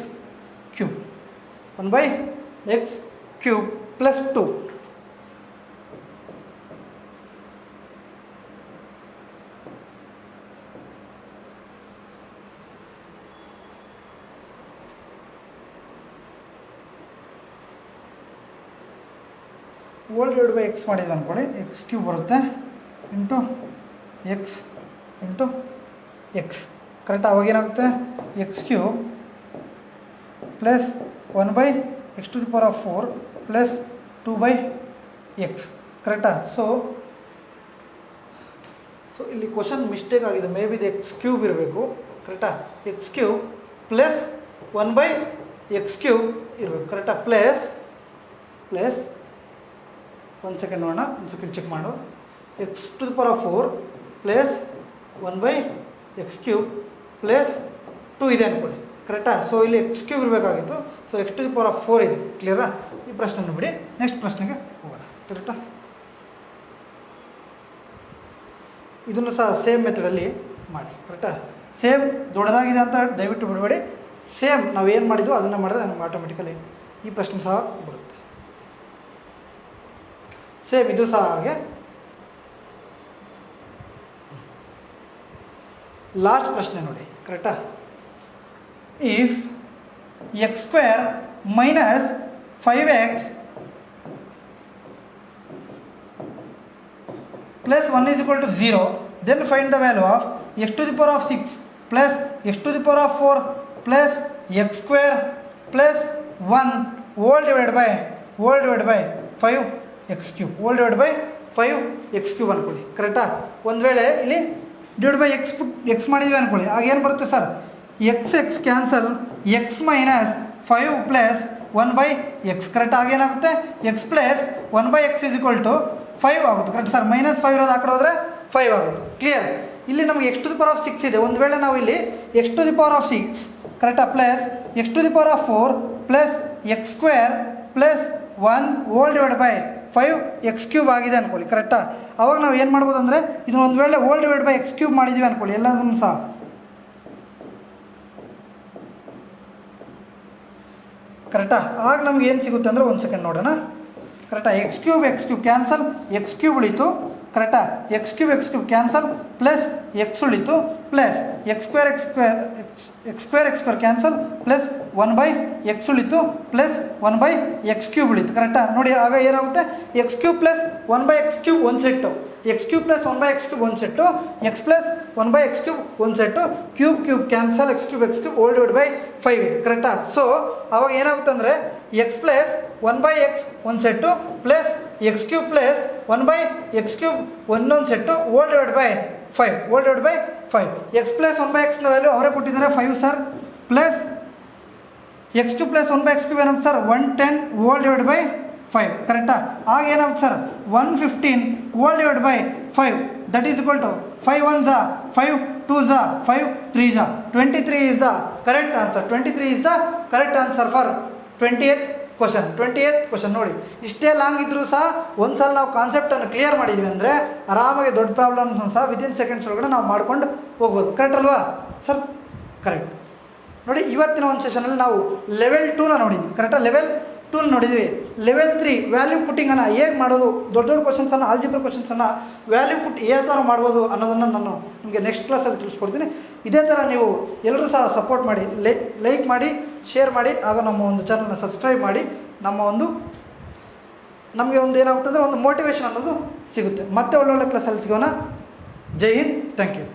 plus 2. Whole divide by x ಮಾಡಿದ್ವಿ ಅಂದ್ಕೊಳ್ಳಿ, x³ ಬರುತ್ತೆ into x. Correct? ಅವಾಗೇನಾಗುತ್ತೆ, x³ plus 1/x⁴ plus 2/x. ಕರೆಕ್ಟಾ? So ಇಲ್ಲಿ question mistake ಆಗಿದೆ, may be ಇದು x³ ಇರಬೇಕು. ಕರೆಕ್ಟಾ? x³ ಪ್ಲಸ್ 1/x³ ಇರಬೇಕು. ಕರೆಕ್ಟಾ? ಪ್ಲಸ್ ಒಂದು ಸೆಕೆಂಡ್ ನೋಡೋಣ, ಒಂದು ಸೆಕೆಂಡ್ ಚೆಕ್ ಮಾಡು. x⁴ ಪ್ಲಸ್ 1/x³ ಪ್ಲಸ್ 2 ಇದೆ ಅಂದ್ಕೊಳ್ಳಿ. ಕರೆಕ್ಟಾ? ಸೊ ಇಲ್ಲಿ x³ ಇರಬೇಕಾಗಿತ್ತು, ಸೊ x⁴ ಇದೆ. ಕ್ಲಿಯರಾ? ಈ ಪ್ರಶ್ನೆ ಬಿಡಿ, ನೆಕ್ಸ್ಟ್ ಪ್ರಶ್ನೆಗೆ ಹೋಗೋಣ. ಕರೆಕ್ಟಾ? ಇದನ್ನು ಸಹ ಸೇಮ್ ಮೆಥಡಲ್ಲಿ ಮಾಡಿ. ಕರೆಕ್ಟಾ? ಸೇಮ್ ದೊಡ್ಡದಾಗಿದೆ ಅಂತ ದಯವಿಟ್ಟು ಬಿಡಬೇಡಿ. ಸೇಮ್ ನಾವು ಏನು ಮಾಡಿದ್ವೋ ಅದನ್ನು ಮಾಡಿದ್ರೆ ನಮ್ಗೆ ಆಟೋಮೆಟಿಕಲಿ ಈ ಪ್ರಶ್ನೆ ಸಹ ಬರುತ್ತೆ. ಸೇಮ್ ಇದು ಸಹ ಹಾಗೆ. ಲಾಸ್ಟ್ ಪ್ರಶ್ನೆ ನೋಡಿ. ಕರೆಕ್ಟಾ? If x² minus 5x plus 1 is equal to 0, then find the value of x⁴ plus x⁴ plus x² plus 1 hole divide by 5x³ hole divide by 5x³ ಅಂದ್ಕೊಳ್ಳಿ. ಕರೆಕ್ಟಾ? ಒಂದು ವೇಳೆ ಇಲ್ಲಿ ಡಿವೈಡ್ ಬೈ x ಮಾಡಿದ್ವಿ ಅಂದ್ಕೊಳ್ಳಿ, ಆಗ ಏನು ಬರುತ್ತೆ sir, x cancel, x minus 5 plus 1/x. Correct? ಆಗೇನಾಗುತ್ತೆ, x plus 1/x is equal to 5 ಆಗುತ್ತೆ. Correct sir? -5 ಇರೋದು ಆ ಕಡೆ ಹೋದರೆ 5 ಆಗುತ್ತೆ. ಕ್ಲಿಯರ್? ಇಲ್ಲಿ ನಮಗೆ x⁴ ಇದೆ. ಒಂದು ವೇಳೆ ನಾವು ಇಲ್ಲಿ x⁴ ಕರೆಕ್ಟಾ plus x⁴ plus x² plus 1 hole divide by 5x³ ಆಗಿದೆ ಅಂದ್ಕೊಳ್ಳಿ. ಕರೆಕ್ಟಾ? ಅವಾಗ ನಾವು ಏನು ಮಾಡ್ಬೋದು ಅಂದರೆ, ಇದನ್ನು ಒಂದು ವೇಳೆ ಹೋಲ್ ಡಿವೈಡ್ ಬೈ x³ ಮಾಡಿದ್ದೀವಿ ಅಂದ್ಕೊಳ್ಳಿ ಎಲ್ಲದನ್ನು ಸಹ, ಕರೆಕ್ಟಾ? ಆಗ ನಮ್ಗೆ ಏನು ಸಿಗುತ್ತೆ ಅಂದರೆ, ಒಂದು ಸೆಕೆಂಡ್ ನೋಡೋಣ. ಕರೆಕ್ಟಾ? x³ ಕ್ಯಾನ್ಸಲ್, x³ ಉಳಿತು. ಕರೆಕ್ಟಾ? x³ ಕ್ಯಾನ್ಸಲ್ ಪ್ಲಸ್ x ಉಳಿತು plus x² cancel plus 1/x ಉಳಿತು ಪ್ಲಸ್ 1/x³ ಉಳಿತು. ಕರೆಕ್ಟಾ? ನೋಡಿ, ಆಗ ಏನಾಗುತ್ತೆ, x³ ಪ್ಲಸ್ 1/x³ ಒಂದು set, x cube plus 1/x cube ಒಂದು set, x plus 1/x cube ಒಂದು set, cube cancel, x cube whole divide by 5 ಇದೆ ಕರೆಕ್ಟಾ. ಸೊ ಅವಾಗ ಏನಾಗುತ್ತೆ ಅಂದರೆ ಎಕ್ಸ್ ಪ್ಲಸ್ 1/x ಒಂದು set plus x cube plus 1/x cube ಒಂದೊಂದು set whole divide by 5 x plus 1/x value ಅವರೇ ಕೊಟ್ಟಿದ್ದಾರೆ 5 sir, plus x cube plus 1/x cube ಏನಾಗುತ್ತೆ ಸರ್ 110 ಹೋಲ್ ಡಿವೈಡ್ ಬೈ 5 ಕರೆಕ್ಟಾ. ಆಗ ಏನಾಗುತ್ತೆ sir 115 whole divide by 5 that is equal to 5 1 ಝಾ 5 2 ಝಾ 5 3 ಝಾ 23 is the correct answer. 23 is the correct answer for 28th question. ನೋಡಿ ಇಷ್ಟೇ ಲಾಂಗ್ ಇದ್ದರೂ ಸಹ ಒಂದು ಸಲ ನಾವು ಕಾನ್ಸೆಪ್ಟನ್ನು ಕ್ಲಿಯರ್ ಮಾಡಿದ್ವಿ ಅಂದರೆ ಆರಾಮಾಗಿ ದೊಡ್ಡ ಪ್ರಾಬ್ಲಮ್ಸ್ ಸಹ ವಿದಿನ್ ಸೆಕೆಂಡ್ಸ್ ಒಳಗಡೆ ನಾವು ಮಾಡ್ಕೊಂಡು ಹೋಗ್ಬೋದು. ಕರೆಕ್ಟ್ ಅಲ್ವಾ ಸರ್? ಕರೆಕ್ಟ್. ನೋಡಿ ಇವತ್ತಿನ ಒಂದು ಸೆಷನಲ್ಲಿ ನಾವು ಲೆವೆಲ್ 2ನ ನೋಡಿದ್ವಿ ಕರೆಕ್ಟಾ. ಲೆವೆಲ್ 2 ನೋಡಿದ್ವಿ. ಲೆವೆಲ್ 3 ವ್ಯಾಲ್ಯೂ ಪುಟ್ಟಿಂಗನ್ನು ಹೇಗೆ ಮಾಡೋದು, ದೊಡ್ಡ ಕ್ವಶನ್ಸನ್ನು ಆಲ್ಜಿಬ್ರಾ ಕ್ವಶನ್ಸನ್ನು ವ್ಯಾಲ್ಯೂ ಪುಟ್ ಯಾವ ಥರ ಮಾಡ್ಬೋದು ಅನ್ನೋದನ್ನು ನಾನು ನಿಮಗೆ ನೆಕ್ಸ್ಟ್ ಕ್ಲಾಸಲ್ಲಿ ತಿಳಿಸ್ಕೊಡ್ತೀನಿ. ಇದೇ ಥರ ನೀವು ಎಲ್ಲರೂ ಸಹ ಸಪೋರ್ಟ್ ಮಾಡಿ, ಲೈಕ್ ಮಾಡಿ, ಶೇರ್ ಮಾಡಿ, ಹಾಗೂ ನಮ್ಮ ಒಂದು ಚಾನಲ್ನ ಸಬ್ಸ್ಕ್ರೈಬ್ ಮಾಡಿ. ನಮಗೆ ಒಂದು ಏನಾಗುತ್ತೆ ಅಂದರೆ ಒಂದು ಮೋಟಿವೇಶನ್ ಅನ್ನೋದು ಸಿಗುತ್ತೆ. ಮತ್ತೆ ಒಳ್ಳೊಳ್ಳೆ ಕ್ಲಾಸಲ್ಲಿ ಸಿಗೋಣ. ಜೈ ಹಿಂದ್, ಥ್ಯಾಂಕ್ ಯು.